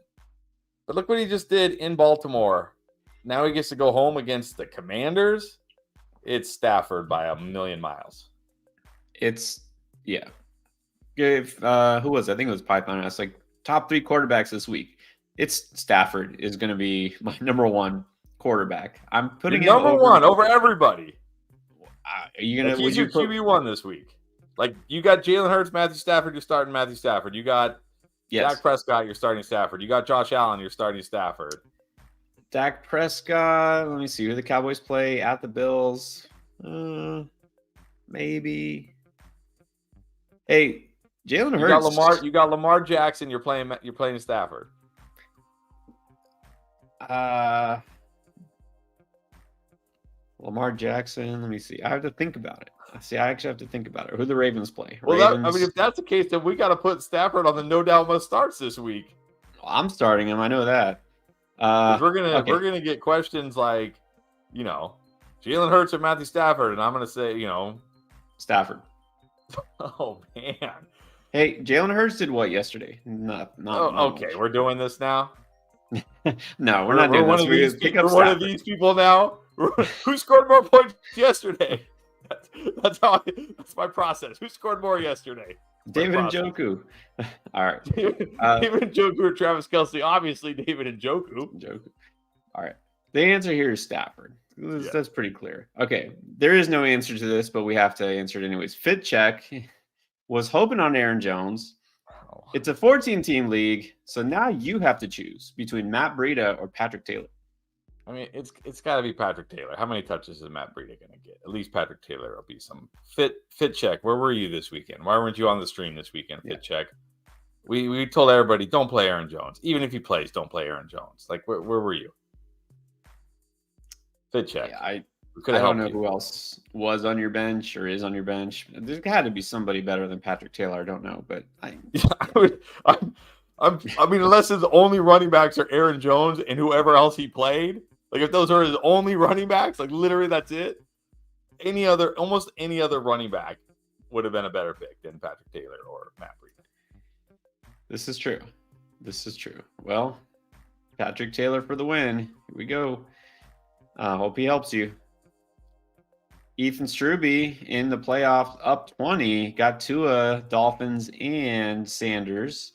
look what he just did in Baltimore. Now he gets to go home against the Commanders. It's Stafford by a million miles. Yeah. If who was it? I think it was Python. It's like top 3 quarterbacks this week. It's Stafford is going to be my number 1 quarterback. I'm putting him number 1 over everybody. Are you gonna? He's your QB1 this week. Like you got Jalen Hurts, Matthew Stafford. You're starting Matthew Stafford. You got Dak Prescott. You're starting Stafford. You got Josh Allen. You're starting Stafford. Dak Prescott. Let me see who the Cowboys play at the Bills. Maybe. Hey, Jalen Hurts. You got Lamar Jackson. You're playing Stafford. Lamar Jackson. Let me see. I have to think about it. I actually have to think about it. Who the Ravens play? Well, if that's the case, then we got to put Stafford on the no doubt must starts this week. Well, I'm starting him. I know that. We're gonna get questions like, Jalen Hurts or Matthew Stafford, and I'm gonna say, Stafford. Oh man. Hey, Jalen Hurts did what yesterday? Not. Okay, we're doing this now. No, we're not doing this. We're one of these people now. Who scored more points yesterday? That's my process. Who scored more yesterday? David Njoku. All right. David Njoku or Travis Kelce? Obviously, David Njoku. All right. The answer here is Stafford. That's pretty clear. Okay. There is no answer to this, but we have to answer it anyways. Fit check was hoping on Aaron Jones. It's a 14-team league, so now you have to choose between Matt Breida or Patrick Taylor. I mean, it's got to be Patrick Taylor. How many touches is Matt Breida going to get? At least Patrick Taylor will be some fit check. Where were you this weekend? Why weren't you on the stream this weekend? Fit check. We told everybody don't play Aaron Jones. Even if he plays, don't play Aaron Jones. Like where were you? Fit check. Yeah, I don't know who else was on your bench or is on your bench. There's got to be somebody better than Patrick Taylor. I don't know, but I mean, unless his only running backs are Aaron Jones and whoever else he played, Like if those are his only running backs, like literally that's it. Almost any other running back would have been a better pick than Patrick Taylor or Matt Breida. This is true. Well, Patrick Taylor for the win. Here we go. Hope he helps you. Ethan Struby in the playoffs up 20. Got Tua, Dolphins, and Sanders.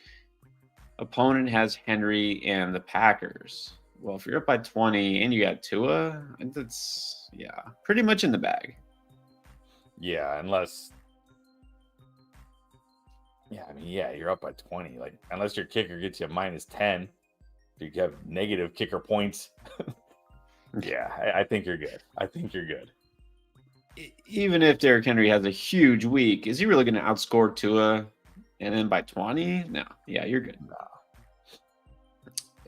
Opponent has Henry and the Packers. Well, if you're up by 20 and you got Tua, that's, pretty much in the bag. Yeah, unless... you're up by 20. Like, unless your kicker gets you a -10, you have negative kicker points. I think you're good. Even if Derrick Henry has a huge week, is he really going to outscore Tua and then by 20? No. Yeah, you're good.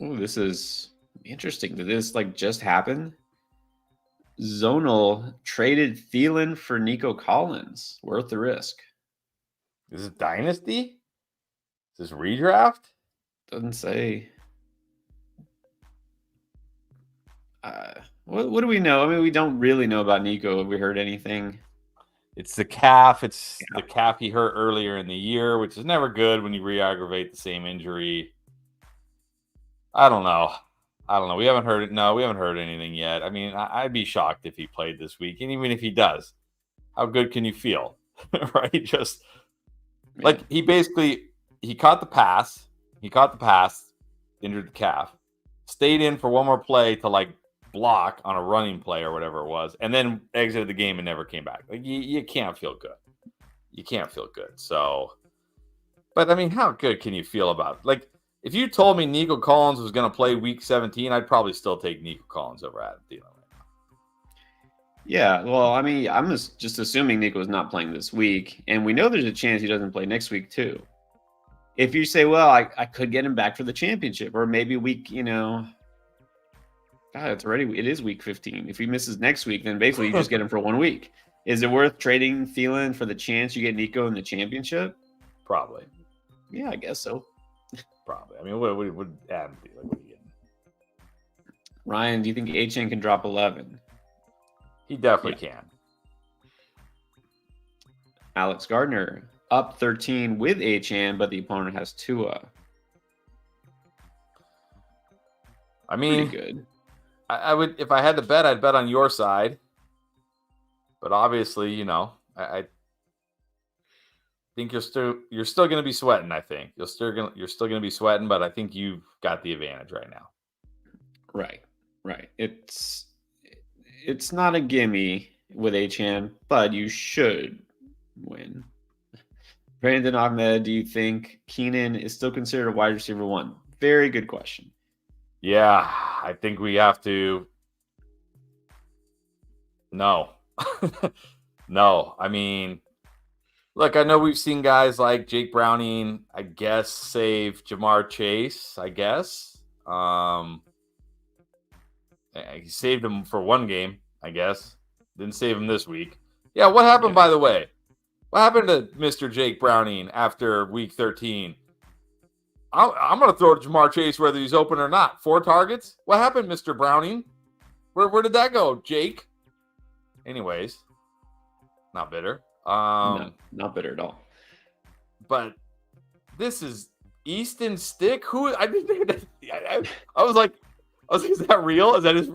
Oh, this is interesting. Did this just happen? Zonal traded Thielen for Nico Collins. Worth the risk. Is this Dynasty? Is this redraft? Doesn't say. What do we know? I mean, we don't really know about Nico. Have we heard anything? It's the calf. It's the calf he hurt earlier in the year, which is never good when you re-aggravate the same injury. I don't know. We haven't heard it. No, we haven't heard anything yet. I mean, I'd be shocked if he played this week. And even if he does, how good can you feel? Right? Just like he caught the pass. Injured the calf. Stayed in for one more play to block on a running play or whatever it was, and then exited the game and never came back. Like you can't feel good. So, but I mean, how good can you feel about it? If you told me Nico Collins was going to play week 17, I'd probably still take Nico Collins over Adam Thielen right now. Yeah, well, I mean, I'm just assuming Nico's not playing this week, and we know there's a chance he doesn't play next week too. If you say, well, I could get him back for the championship, or maybe week, God, it is week 15. If he misses next week, then basically you just get him for 1 week. Is it worth trading Thielen for the chance you get Nico in the championship? Probably. Yeah, I guess so. Probably. I mean, what would Adam be? What are you getting? Ryan, do you think Achane can drop 11? He definitely can. Alex Gardner up 13 with Achane, but the opponent has Tua. I mean, pretty good. I would, if I had to bet, I'd bet on your side. But obviously, I think you're still going to be sweating. I think you're still going to be sweating, but I think you've got the advantage right now. Right. It's not a gimme with Achane, but you should win. Brandon Ahmed, do you think Keenan is still considered a wide receiver 1? Very good question. Yeah, I think we have to. No. No. I mean, look, I know we've seen guys like Jake Browning, I guess, save Jamar Chase, I guess. He saved him for 1 game, I guess. Didn't save him this week. Yeah, what happened, by the way? What happened to Mr. Jake Browning after week 13? I'm going to throw to Jamar Chase whether he's open or not. 4 targets? What happened, Mr. Browning? Where did that go, Jake? Anyways, not bitter. No, not bitter at all. But this is Easton Stick. Who? I didn't think that. I was like, is that real? Is that his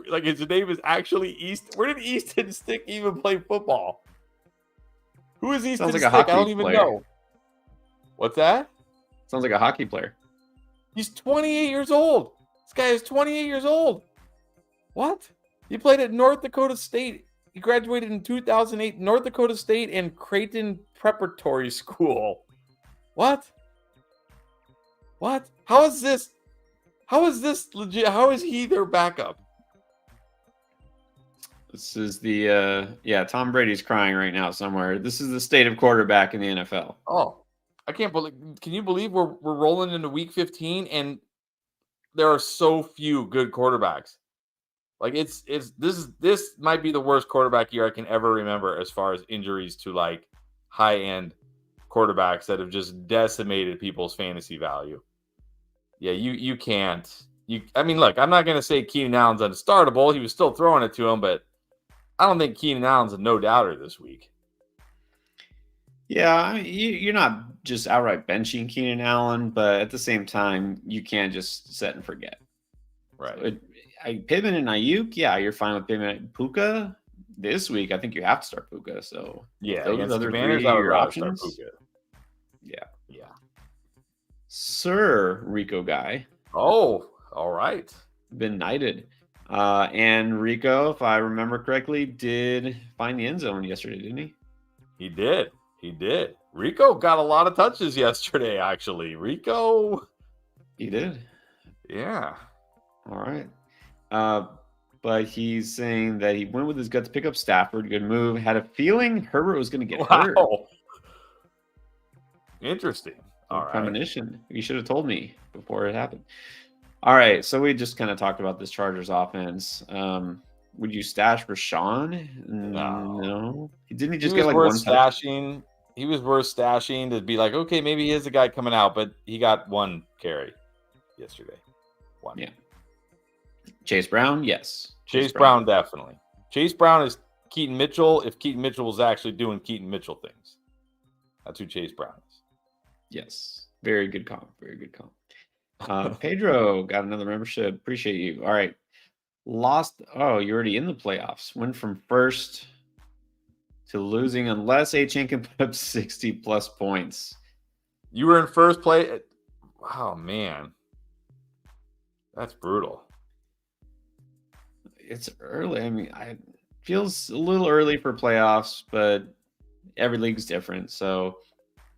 name is actually East? Where did Easton Stick even play football? Who is Easton Stick? I don't even know. What's that? Sounds like a hockey player. He's 28 years old. This guy is 28 years old. What? He played at North Dakota State. He graduated in 2008, North Dakota State and Creighton Preparatory School. What? How is this legit? How is he their backup? This is the Tom Brady's crying right now somewhere. This is the state of quarterback in the NFL. Oh, I can't believe. Can you believe we're rolling into week 15 and there are so few good quarterbacks? Like this might be the worst quarterback year I can ever remember as far as injuries to high-end quarterbacks that have just decimated people's fantasy value. Yeah, you can't Look, I'm not going to say Keenan Allen's unstartable. He was still throwing it to him, but I don't think Keenan Allen's a no-doubter this week. Yeah, I mean, you're not just outright benching Keenan Allen, but at the same time, you can't just set and forget. Right. So Pittman and Ayuk, yeah, you're fine with Pittman. Puka this week, I think you have to start Puka. So yeah, those against other the Commanders, three I would your rather options. start Puka. Yeah. Sir Rico guy. Oh, all right. Been knighted. And Rico, if I remember correctly, did find the end zone yesterday, didn't he? He did. Rico got a lot of touches yesterday, actually. Rico. He did. Yeah. All right. But he's saying that he went with his gut to pick up Stafford. Good move. Had a feeling Herbert was going to get hurt. Interesting. All right. Premonition. You should have told me before it happened. All right. So we just kind of talked about this Chargers offense. Would you stash Rashawn? No. Didn't he just get like one stashing? He was worth stashing to be like, okay, maybe he is the guy coming out, but he got one carry yesterday. One. Yeah. Chase Brown, yes. Chase Brown, definitely. Chase Brown is Keaton Mitchell if Keaton Mitchell was actually doing Keaton Mitchell things. That's who Chase Brown is. Yes. Very good comp. Pedro got another membership. Appreciate you. All right. Lost. Oh, you're already in the playoffs. Went from first to losing unless HN can put up 60 plus points. You were in first place. Wow, man. That's brutal. It's early. I mean, it feels a little early for playoffs, but every league's different. So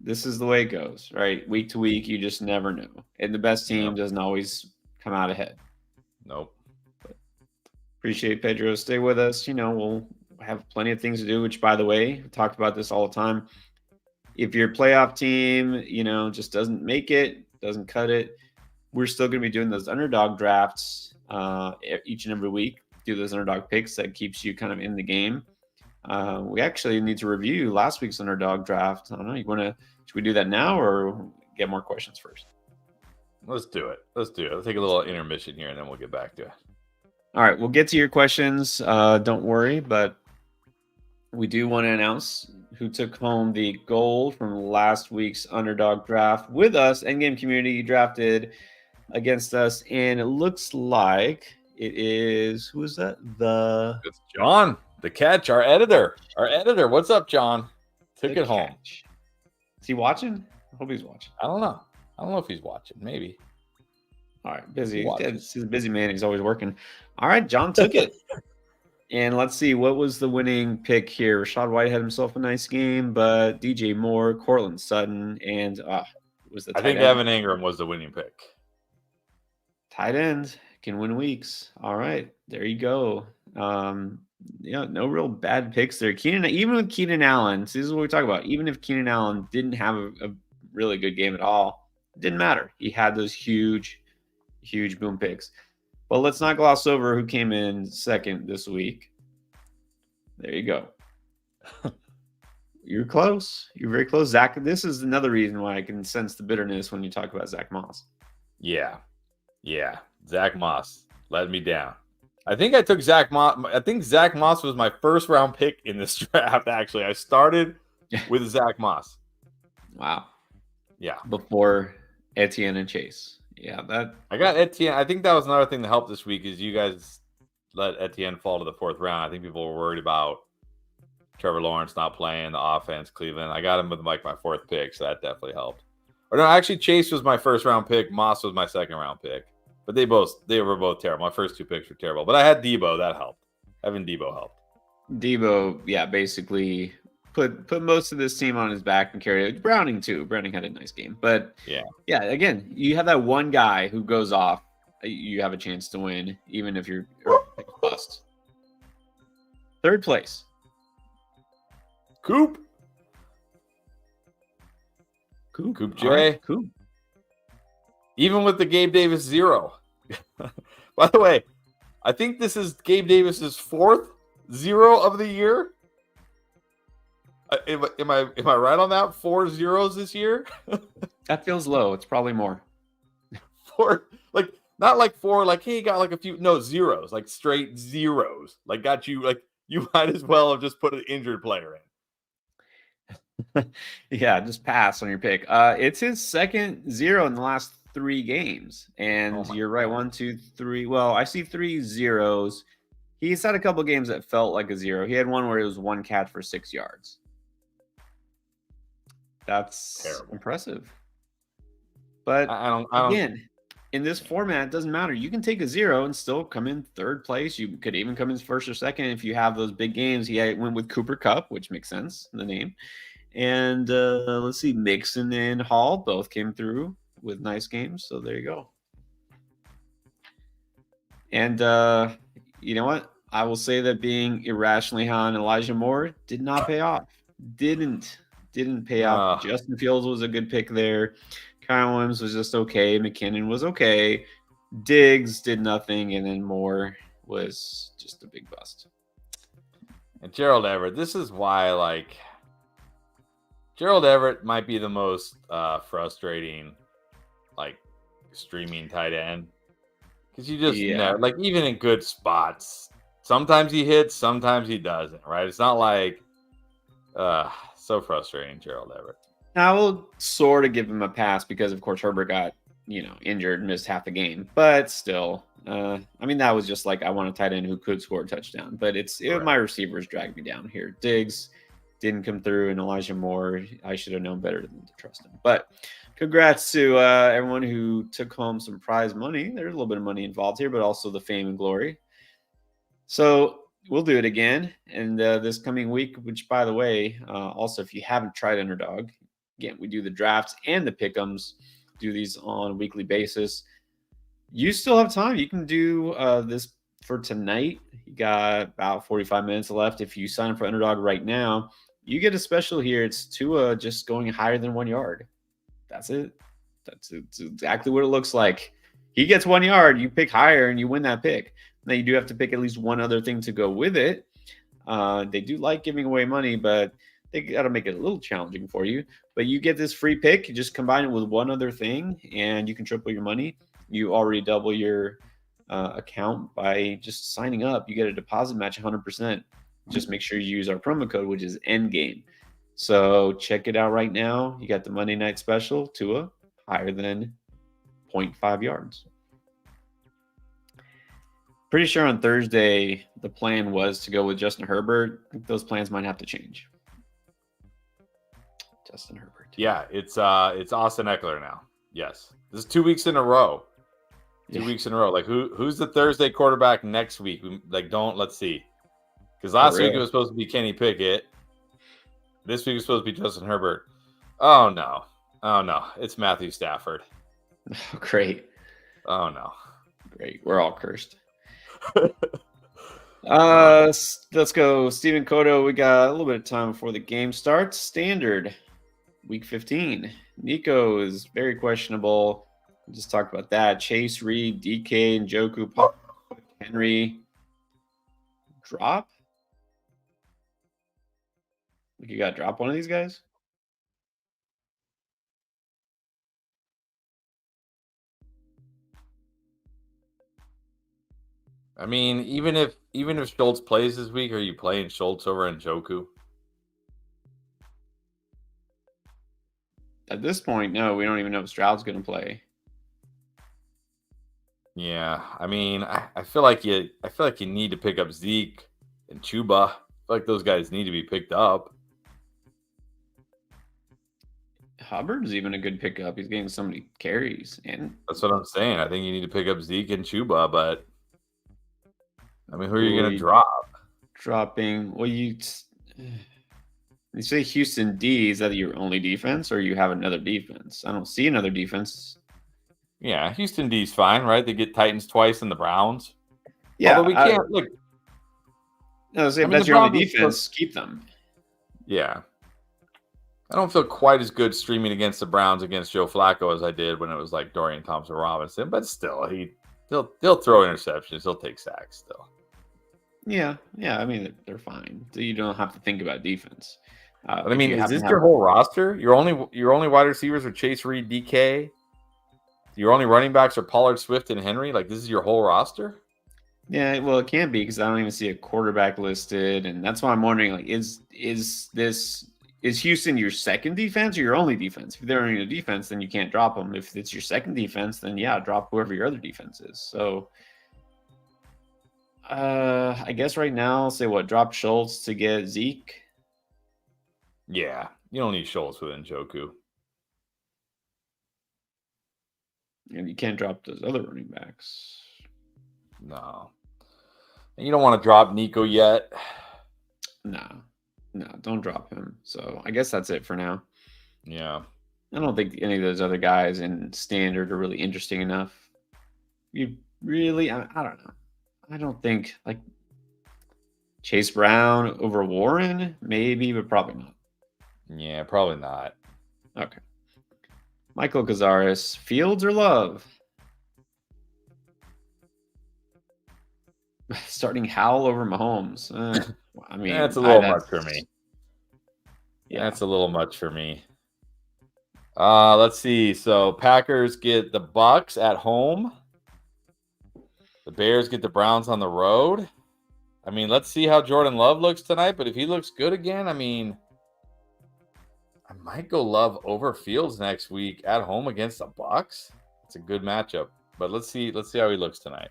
this is the way it goes, right? Week to week, you just never know. And the best team doesn't always come out ahead. Nope. But appreciate Pedro. Stay with us. We'll have plenty of things to do, which, by the way, we talked about this all the time. If your playoff team, just doesn't make it, doesn't cut it, we're still going to be doing those underdog drafts each and every week. Do those underdog picks that keeps you kind of in the game. We actually need to review last week's underdog draft. I don't know. Should we do that now or get more questions first? Let's do it. Let's take a little intermission here and then we'll get back to it. All right. We'll get to your questions. Don't worry, but we do want to announce who took home the gold from last week's underdog draft with us. Endgame community drafted against us, and it looks like it is, who is that? It's John, the catch, our editor. What's up, John? Took it home. Is he watching? I hope he's watching. I don't know if he's watching. Maybe. All right, busy. He's a busy man. He's always working. All right, John took it. And let's see, what was the winning pick here? Rashad White had himself a nice game, but DJ Moore, Cortland Sutton, and was the tight end. I think Evan Ingram was the winning pick. Tight end can win weeks. All right, there you go. No real bad picks there. Even with Keenan Allen, this is what we talk about. Even if Keenan Allen didn't have a really good game at all, it didn't matter. He had those huge boom picks. But let's not gloss over who came in second this week. There you go. You're close. You're very close. Zach, this is another reason why I can sense the bitterness when you talk about Zach Moss. Yeah. Zach Moss let me down. I think I took Zach Moss. I think Zach Moss was my first round pick in this draft, actually. I started with Zach Moss. Wow. Yeah. Before Etienne and Chase. Yeah, I got Etienne. I think that was another thing that helped this week is you guys let Etienne fall to the fourth round. I think people were worried about Trevor Lawrence not playing the offense, Cleveland. I got him with like my fourth pick, so that definitely helped. Or no, actually Chase was my first round pick. Moss was my second round pick. But they were both terrible. My first two picks were terrible. But I had Debo. That helped. Having Debo helped. Debo, yeah, basically put most of this team on his back and carry it. Browning too. Browning had a nice game. But yeah, again, you have that one guy who goes off, you have a chance to win, even if you're bust. Third place. Coop J. Right, Coop. Even with the Gabe Davis 0. By the way, I think this is Gabe Davis's fourth 0 of the year. Am I right on that? 4 zeros this year? That feels low. It's probably more. 4. Like Not like 4, like, hey, he got like a few, no, zeros, like straight zeros. Like, got you, like, you might as well have just put an injured player in. Yeah, just pass on your pick. It's his second zero in the last 3 games. Oh And my you're right, God. 1, 2, 3. Well, I see 3 zeros. He's had a couple games that felt like a zero. He had one where it was 1 catch for 6 yards. That's Terrible. impressive. But I don't. again, in this format, it doesn't matter. You can take a zero and still come in third place. You could even come in first or second if you have those big games. He went with Cooper Cup, which makes sense in the name. And let's see, Mixon and Hall both came through with nice games. So there you go. And you know what? I will say that being irrationally high on Elijah Moore did not pay off. Didn't pay off. Justin Fields was a good pick there. Kyle Williams was just okay. McKinnon was okay. Diggs did nothing, and then Moore was just a big bust. And Gerald Everett, this is why, like, Gerald Everett might be the most frustrating, like, streaming tight end. Because you just know, like, even in good spots, sometimes he hits, sometimes he doesn't, right? It's not like, so frustrating, Gerald Everett. I will sort of give him a pass because, of course, Herbert got, injured and missed half the game. But still, I mean, that was just like, I want a tight end who could score a touchdown. But my receivers dragged me down here. Diggs didn't come through, and Elijah Moore, I should have known better than to trust him. But congrats to everyone who took home some prize money. There's a little bit of money involved here, but also the fame and glory. So we'll do it again. And this coming week, which, by the way, also, if you haven't tried Underdog, again, we do the drafts and the pick'ems, do these on a weekly basis. You still have time. You can do this for tonight. You got about 45 minutes left. If you sign up for Underdog right now, you get a special here. It's Tua just going higher than 1 yard. That's it. That's exactly what it looks like. He gets 1 yard. You pick higher and you win that pick. Now, you do have to pick at least one other thing to go with it. They do like giving away money, but they got to make it a little challenging for you. But you get this free pick. You just combine it with one other thing, and you can triple your money. You already double your account by just signing up. You get a deposit match 100%. Just make sure you use our promo code, which is Endgame. So check it out right now. You got the Monday night special, Tua, higher than 0.5 yards. Pretty sure on Thursday the plan was to go with Justin Herbert. I think those plans might have to change. Justin Herbert. Yeah, it's Austin Eckler now. Yes, this is 2 weeks in a row. 2 weeks in a row. Like who's the Thursday quarterback next week? Let's see. Because last week it was supposed to be Kenny Pickett. This week was supposed to be Justin Herbert. Oh no, it's Matthew Stafford. Oh, great. Oh no, great. We're all cursed. Let's go, Stephen Cotto. We got a little bit of time before the game starts. Standard, week 15. Nico is very questionable. We just talked about that. Chase, Reed, DK, and Njoku, Henry. Drop? You got to drop one of these guys? I mean, even if Schultz plays this week, are you playing Schultz over Njoku? At this point, no. We don't even know if Stroud's going to play. Yeah, I mean, I feel like you need to pick up Zeke and Chuba. I feel like those guys need to be picked up. Hubbard's even a good pickup. He's getting so many carries, and that's what I'm saying. I think you need to pick up Zeke and Chuba, but I mean, who are you going to drop? Dropping. Well, you say Houston D. Is that your only defense, or you have another defense? I don't see another defense. Yeah, Houston D's fine, right? They get Titans twice and the Browns. Yeah, although we can't look. No, if that's your only defense, keep them. Yeah. I don't feel quite as good streaming against the Browns against Joe Flacco as I did when it was like Dorian Thompson-Robinson, but still, he'll throw interceptions, he'll take sacks still. Yeah. I mean, they're fine. So you don't have to think about defense. But I mean, is this your whole roster? Your only wide receivers are Chase, Reed, DK, Your only running backs are Pollard, Swift, and Henry. Like, this is your whole roster? Yeah, well, it can't be because I don't even see a quarterback listed, and that's why I'm wondering, like, is Houston your second defense or your only defense? If they're in a defense, then you can't drop them. If it's your second defense, then yeah, drop whoever your other defense is. So, I guess right now, I'll say what, drop Schultz to get Zeke. Yeah, you don't need Schultz with Njoku. And you can't drop those other running backs. No. And you don't want to drop Nico yet. No, don't drop him. So I guess that's it for now. Yeah. I don't think any of those other guys in standard are really interesting enough. You really, I don't know. I don't think like Chase Brown over Warren, maybe, but probably not. Yeah, probably not. Okay. Michael Cazares, Fields or Love? Starting Howell over Mahomes. I mean, that's a little much for me. Yeah, that's a little much for me. Let's see. So Packers get the Bucks at home. The Bears get the Browns on the road. I mean, let's see how Jordan Love looks tonight. But if he looks good again, I mean, I might go Love over Fields next week at home against the Bucks. It's a good matchup. But let's see how he looks tonight.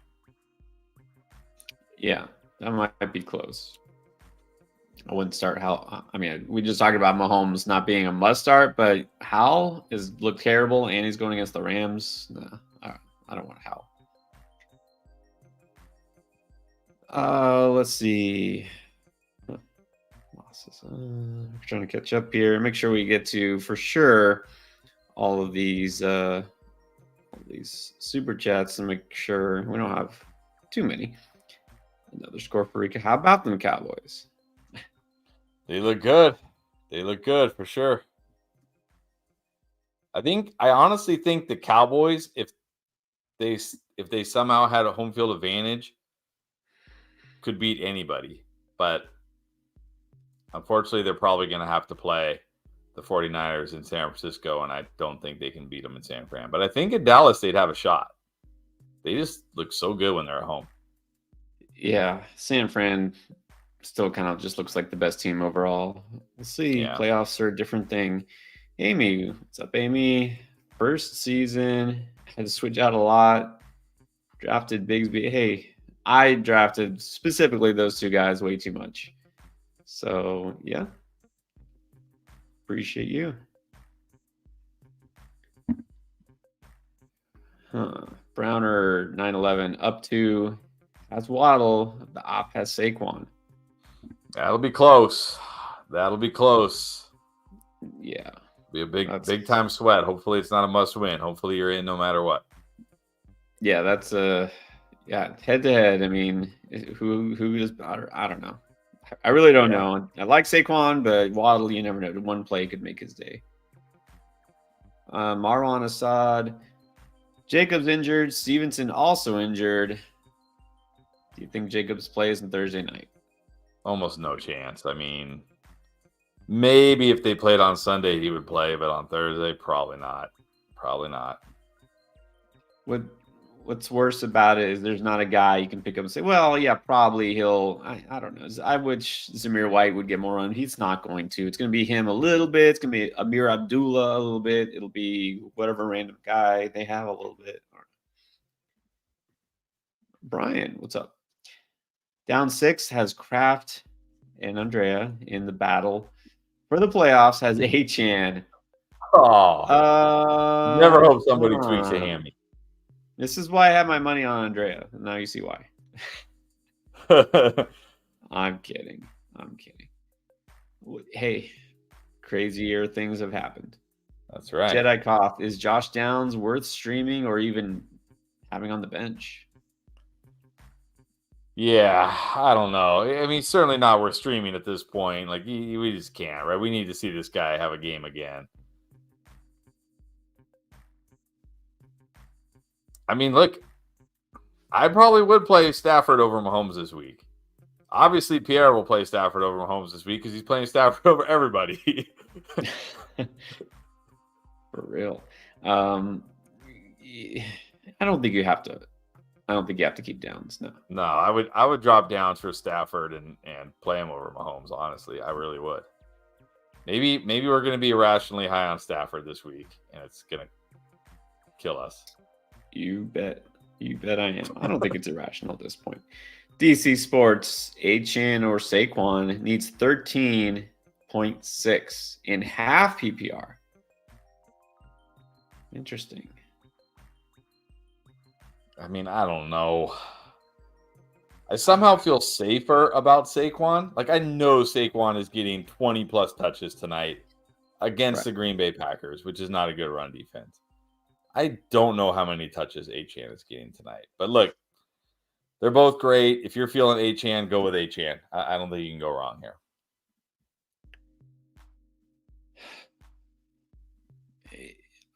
Yeah, that might be close. I wouldn't start Howell. I mean, we just talked about Mahomes not being a must start, but Howell has looked terrible, and he's going against the Rams. No, I don't want Howell. Let's see. Losses. Trying to catch up here. Make sure we get to for sure all of these super chats and make sure we don't have too many. Another score for Rica. How about them Cowboys? They look good. They look good for sure. I honestly think the Cowboys, if they somehow had a home field advantage, could beat anybody. But unfortunately, they're probably going to have to play the 49ers in San Francisco, and I don't think they can beat them in San Fran. But I think in Dallas, they'd have a shot. They just look so good when they're at home. Yeah, San Fran still kind of just looks like the best team overall. We'll see. Yeah. Playoffs are a different thing. Amy, what's up, Amy? First season, had to switch out a lot. Drafted Bigsby. Hey, I drafted specifically those two guys way too much. So, yeah. Appreciate you. Browner 911 up to has Waddle. The op has Saquon. That'll be close. Yeah. Be a big time sweat. Hopefully it's not a must win. Hopefully you're in no matter what. Yeah, that's head to head. I mean, who is better? I don't know. I really don't know. I like Saquon, but Waddle, you never know. One play could make his day. Marwan Assad. Jacobs injured. Stevenson also injured. Do you think Jacobs plays on Thursday night? Almost no chance. I mean, maybe if they played on Sunday, he would play, but on Thursday, probably not. What's worse about it is there's not a guy you can pick up and say, well, yeah, probably he'll. I don't know. I wish Zamir White would get more run. He's not going to. It's going to be him a little bit. It's going to be Amir Abdullah a little bit. It'll be whatever random guy they have a little bit. Brian, what's up? Down 6 has Kraft and Andrea in the battle for the playoffs. Has Achan. Oh, never hope somebody tweaks a hammy. This is why I have my money on Andrea. Now you see why. I'm kidding. Hey, crazier things have happened. That's right. Jedi Koth, is Josh Downs worth streaming or even having on the bench? Yeah, I don't know. I mean, certainly not worth streaming at this point. Like, we just can't, right? We need to see this guy have a game again. I mean, look, I probably would play Stafford over Mahomes this week. Obviously, Pierre will play Stafford over Mahomes this week because he's playing Stafford over everybody. For real. I don't think you have to. I don't think you have to keep Downs. No. No, I would drop Downs for Stafford and play him over Mahomes. Honestly, I really would. Maybe we're going to be irrationally high on Stafford this week, and it's going to kill us. You bet. You bet I am. I don't think it's irrational at this point. DC Sports, Achan or Saquon needs 13.6 in half PPR. Interesting. I mean, I don't know. I somehow feel safer about Saquon. Like, I know Saquon is getting 20-plus touches tonight against the Green Bay Packers, which is not a good run defense. I don't know how many touches Achan is getting tonight. But look, they're both great. If you're feeling Achan, go with Achan. I don't think you can go wrong here.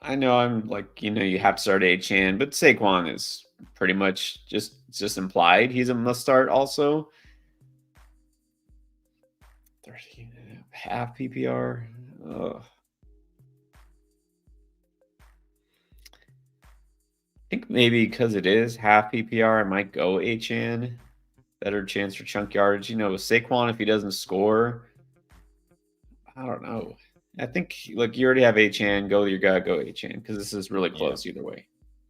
I know I'm like, you have to start Achan, but Saquon is pretty much just implied. He's a must start also. 13 half PPR. Ugh. I think maybe because it is half PPR, I might go Achan. Better chance for chunk yardage. With Saquon, if he doesn't score, I don't know. I think, look, you already have Achan. Go with your guy. Go Achan because this is really close either way.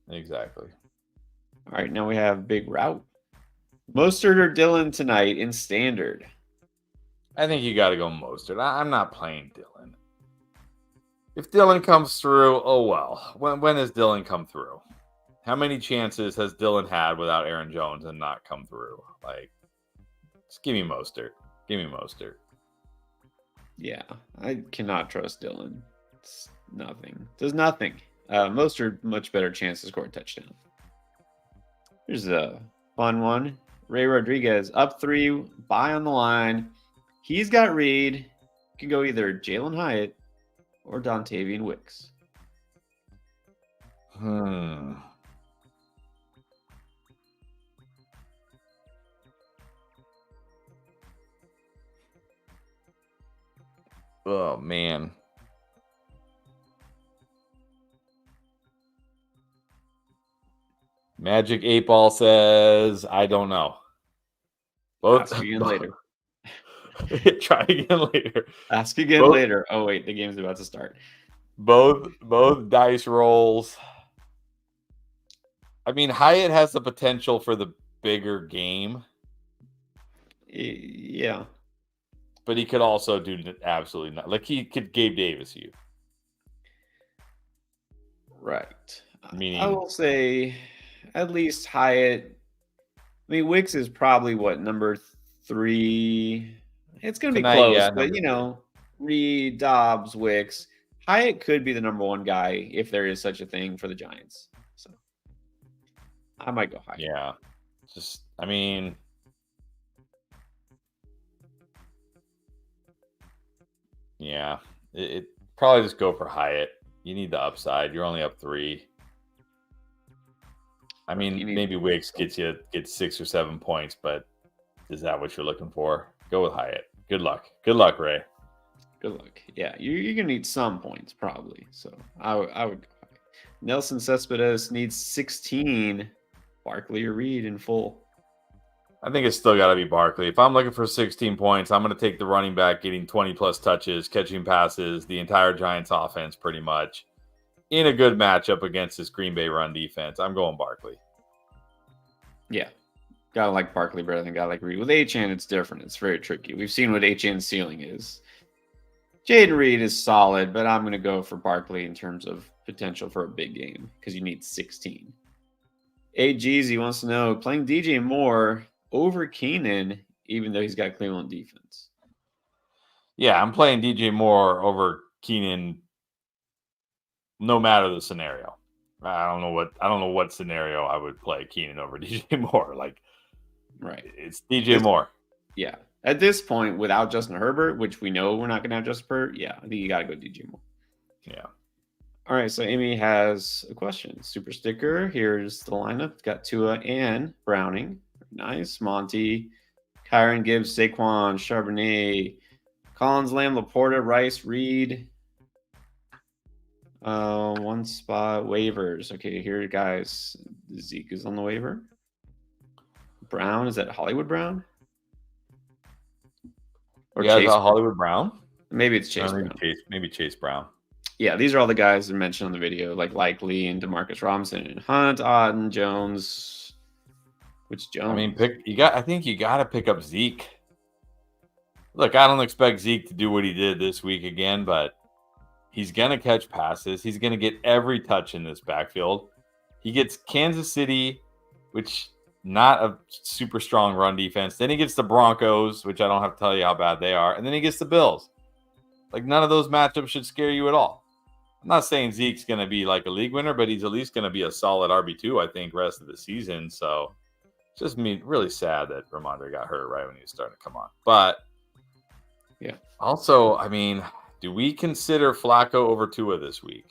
Exactly. All right, now we have big route. Mostert or Dillon tonight in standard? I think you got to go Mostert. I'm not playing Dillon. If Dillon comes through, oh well. When has Dillon come through? How many chances has Dillon had without Aaron Jones and not come through? Like, just give me Mostert. Give me Mostert. Yeah, I cannot trust Dillon. It's nothing. Does nothing. Mostert, much better chance to score a touchdown. Here's a fun one. Ray Rodriguez, up 3, buy on the line. He's got Reed. You can go either Jalen Hyatt or Dontavian Wicks. Oh, man. Magic 8 Ball says, I don't know. Ask again later. Try again later. Ask again later. Oh, wait, the game's about to start. Both dice rolls. I mean, Hyatt has the potential for the bigger game. Yeah. But he could also do absolutely not. Like, he could Gabe Davis you. Right. Meaning, I will say at least Hyatt. I mean, Wicks is probably number 3. It's going to be close, yeah, but Reed, Dobbs, Wicks. Hyatt could be the number 1 guy if there is such a thing for the Giants. So I might go Hyatt. Yeah. Just, I mean, yeah, it probably just go for Hyatt. You need the upside. You're only up 3. I mean, maybe Wicks gets 6 or 7 points, but is that what you're looking for? Go with Hyatt. Good luck. Good luck, Ray. Good luck. Yeah, you're gonna need some points probably. So I would go Hyatt. Nelson Cespedes needs 16. Barkley or Reed in full. I think it's still got to be Barkley. If I'm looking for 16 points, I'm going to take the running back getting 20-plus touches, catching passes, the entire Giants offense pretty much, in a good matchup against this Green Bay run defense. I'm going Barkley. Yeah. Gotta like Barkley better than gotta like Reed. With Achan, it's different. It's very tricky. We've seen what Achan's ceiling is. Jaden Reed is solid, but I'm going to go for Barkley in terms of potential for a big game because you need 16. AGZ wants to know, playing DJ Moore over Keenan, even though he's got Cleveland defense. Yeah, I'm playing DJ Moore over Keenan no matter the scenario. I don't know what scenario I would play Keenan over DJ Moore. Like, right. It's DJ Moore. Yeah. At this point, without Justin Herbert, which we know we're not going to have Justin Herbert, yeah, I think you got to go DJ Moore. Yeah. All right, so Amy has a question. Super sticker. Here's the lineup. It's got Tua and Browning. Nice. Monty, Kyron Gibbs, Saquon, Charbonnet, Collins, Lamb, Laporta, Rice, Reed. One spot waivers. Okay, here, guys. Zeke is on the waiver. Brown, is that Hollywood Brown? Or Yeah, is Chase? that Hollywood Brown? Maybe it's Chase Brown. Maybe Chase Brown. Yeah, these are all the guys that mentioned on the video, like Likely and Demarcus Robinson and Hunt, Otten, Jones. Which Jones? I mean, I think you got to pick up Zeke. Look, I don't expect Zeke to do what he did this week again, but he's going to catch passes. He's going to get every touch in this backfield. He gets Kansas City, which not a super strong run defense. Then he gets the Broncos, which I don't have to tell you how bad they are. And then he gets the Bills. Like, none of those matchups should scare you at all. I'm not saying Zeke's going to be like a league winner, but he's at least going to be a solid RB2, I think, rest of the season. So it's just really sad that Ramondre got hurt right when he was starting to come on. But yeah, also, I mean, do we consider Flacco over Tua this week?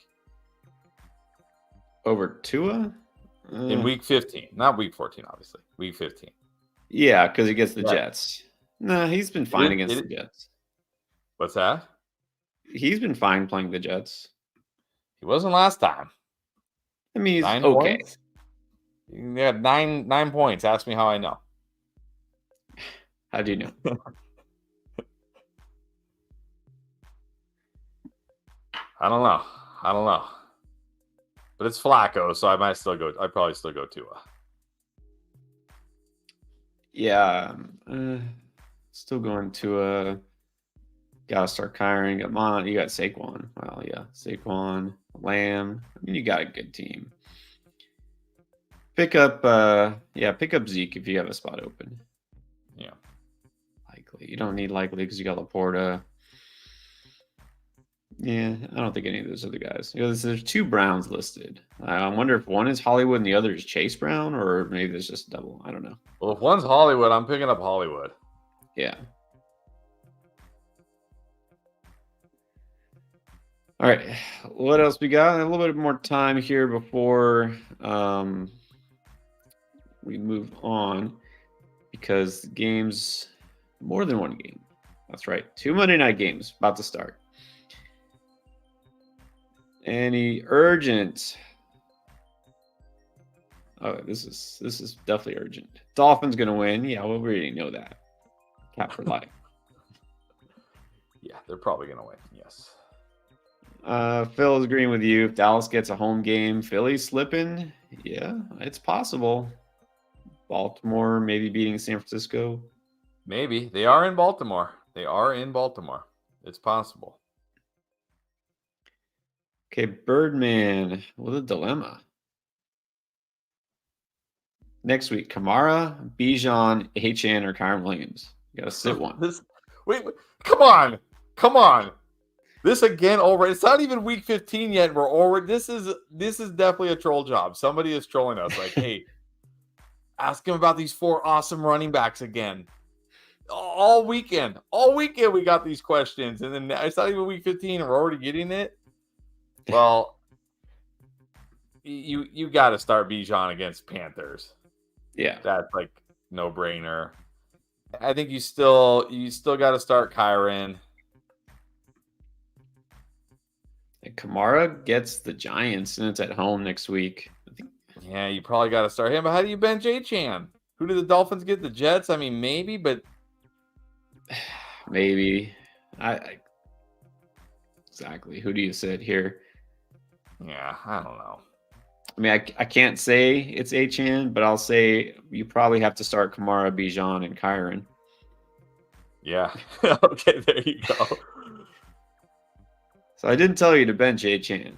Over Tua? In week 15. Not week 14, obviously. Week 15. Yeah, because he gets the Jets. Nah, he's been fine against the Jets. What's that? He's been fine playing the Jets. He wasn't last time. I mean, he's okay. Points? Yeah, 9 points. Ask me how I know. How do you know? I don't know. But it's Flacco, so I'd probably still go Tua. Yeah. Still going Tua. Gotta start Kyron. You got Saquon. Well, yeah. Saquon, Lamb. I mean, you got a good team. Pick up Zeke if you have a spot open. Yeah. Likely. You don't need Likely because you got Laporta. Yeah, I don't think any of those other guys. There's 2 Browns listed. I wonder if one is Hollywood and the other is Chase Brown, or maybe there's just a double. I don't know. Well, if one's Hollywood, I'm picking up Hollywood. Yeah. All right. What else we got? A little bit more time here before we move on, because games, more than one game. That's right. 2 Monday night games about to start. Any urgent? Oh, this is definitely urgent. Dolphins gonna win. Yeah, well, we already know that. Cap for life. Yeah, they're probably gonna win. Yes. Phil is agreeing with you. If Dallas gets a home game, Philly's slipping. Yeah, it's possible. Baltimore maybe beating San Francisco. Maybe. They are in Baltimore. It's possible. Okay, Birdman with a dilemma. Next week, Kamara, Bijan, HN, or Kyron Williams. You gotta sit one. Wait, come on. This again already. It's not even week 15 yet. We're already. This is definitely a troll job. Somebody is trolling us. Like, hey, ask him about these 4 awesome running backs again. All weekend we got these questions, and then it's not even week 15, and we're already getting it. Well, you got to start Bijan against Panthers. Yeah, that's like no brainer. I think you still got to start Kyron. And Kamara gets the Giants, and it's at home next week. Yeah, you probably got to start him. But how do you bench Chan? Who do the Dolphins get? The Jets? I mean, maybe, but maybe. Exactly. Who do you sit here? Yeah, I don't know. I mean, I can't say it's Chan, but I'll say you probably have to start Kamara, Bijan, and Kyron. Yeah. Okay, there you go. So I didn't tell you to bench Chan.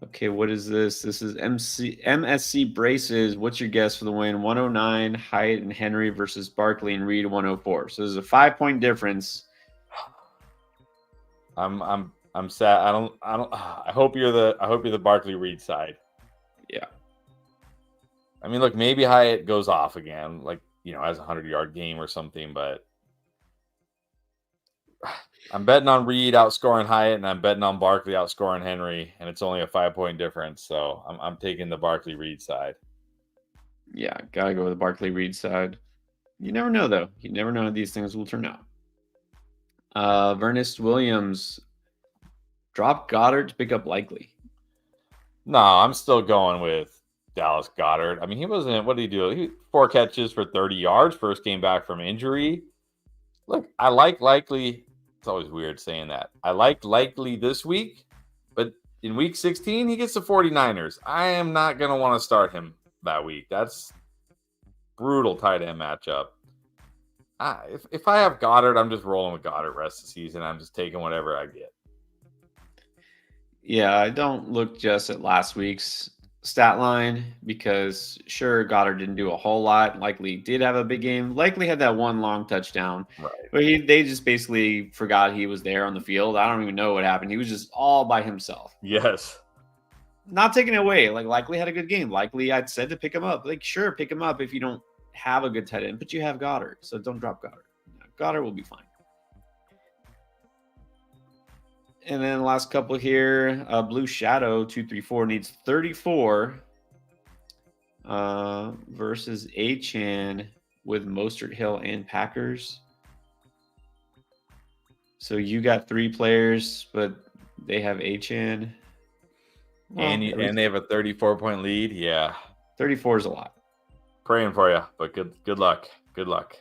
Okay, what is this? This is MSC braces. What's your guess for the win? 109 Hyatt and Henry versus Barkley and Reed 104. So there's a 5-point difference. I'm sad. I hope you're the Barkley Reed side. Yeah. I mean, look, maybe Hyatt goes off again, like, has a 100-yard game or something, but I'm betting on Reed outscoring Hyatt, and I'm betting on Barkley outscoring Henry, and it's only a 5-point difference. So I'm taking the Barkley Reed side. Yeah, gotta go with the Barkley Reed side. You never know, though. You never know how these things will turn out. Vernest Williams dropped Goddard to pick up Likely. No, I'm still going with Dallas Goddard. I mean, he wasn't. What did he do? He 4 catches for 30 yards. First came back from injury. Look, I like Likely. It's always weird saying that. I like Likely this week, but in week 16, he gets the 49ers. I am not going to want to start him that week. That's brutal tight end matchup. If I have Goddard, I'm just rolling with Goddard rest of the season. I'm just taking whatever I get. Yeah, I don't look just at last week's stat line because sure, Goddard didn't do a whole lot. Likely did have a big game. Likely had that one long touchdown. Right. But they just basically forgot he was there on the field. I don't even know what happened. He was just all by himself. Yes. Not taking it away. Like Likely had a good game. Likely I'd said to pick him up. Like sure, pick him up if you don't have a good tight end, but you have Goddard. So don't drop Goddard. Goddard will be fine. And then the last couple here, Blue Shadow 234 needs 34 versus Achan with Mostert, Hill, and Packers. So you got 3 players, but they have Achan. Well, and they have a 34-point lead. Yeah. 34 is a lot. Praying for you, but good luck. Good luck.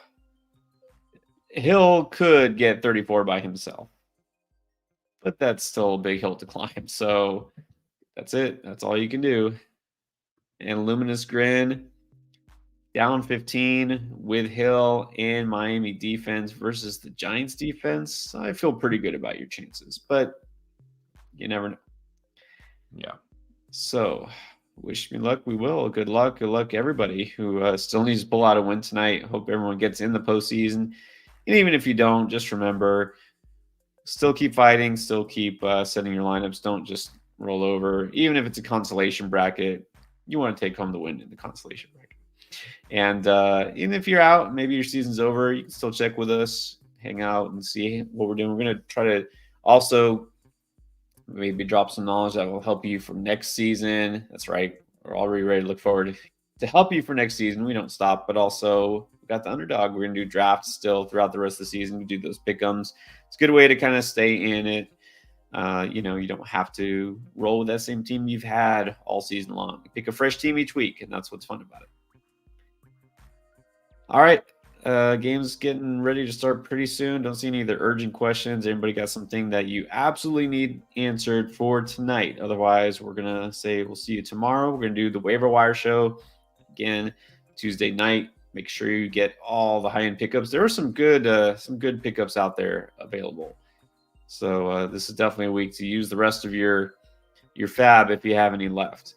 Hill could get 34 by himself, but that's still a big hill to climb. So that's it. That's all you can do. And Luminous Grin down 15 with Hill and Miami defense versus the Giants defense. I feel pretty good about your chances, but you never know. Yeah. So wish me luck. We will. Good luck. Good luck, everybody who still needs to pull out a win tonight. Hope everyone gets in the postseason. And even if you don't, just remember, still keep fighting, still keep setting your lineups. Don't just roll over. Even if it's a consolation bracket, you want to take home the win in the consolation bracket. And even if you're out, maybe your season's over, you can still check with us, hang out, and see what we're doing. We're going to try to also maybe drop some knowledge that will help you for next season. That's right. We're already ready to look forward to help you for next season. We don't stop, but also we got the Underdog. We're going to do drafts still throughout the rest of the season. We do those pick'ems. It's a good way to kind of stay in it. You don't have to roll with that same team you've had all season long. You pick a fresh team each week, and that's what's fun about it. All right. Game's getting ready to start pretty soon. Don't see any other urgent questions. Anybody got something that you absolutely need answered for tonight? Otherwise, we're going to say we'll see you tomorrow. We're going to do the waiver wire show again Tuesday night. Make sure you get all the high-end pickups. There are some good pickups out there available. So this is definitely a week to use the rest of your fab if you have any left.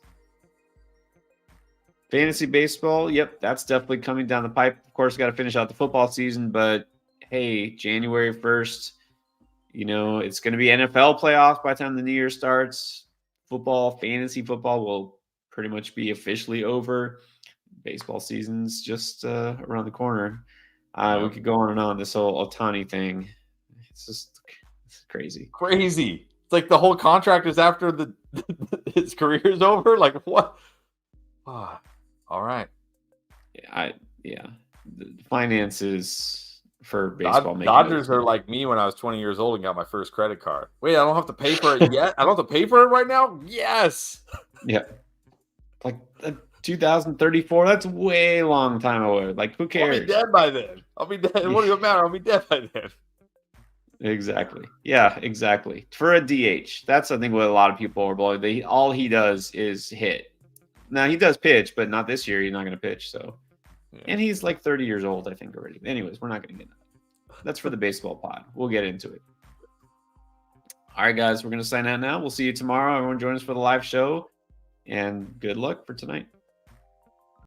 Fantasy baseball, yep, that's definitely coming down the pipe. Of course, got to finish out the football season, but hey, January 1st, it's going to be NFL playoffs by the time the new year starts. Fantasy football will pretty much be officially over. Baseball season's just around the corner. We could go on and on. This whole Ohtani thing, it's crazy. Crazy. It's like the whole contract is after his career is over. Like what? All right. Yeah. The finances for baseball. Dodgers are like me when I was 20 years old and got my first credit card. Wait, I don't have to pay for it yet? I don't have to pay for it right now? Yes. Yeah. Like 2034, that's way long time away. Like, who cares? I'll be dead by then. I'll be dead. What do it matter? I'll be dead by then. Exactly. Yeah, exactly. For a DH, that's I think what a lot of people are blowing. All he does is hit. Now he does pitch, but not this year. He's not going to pitch. So, And he's like 30 years old, I think already. Anyways, we're not going to get into that. That's for the baseball pod. We'll get into it. All right, guys, we're going to sign out now. We'll see you tomorrow. Everyone join us for the live show, and good luck for tonight.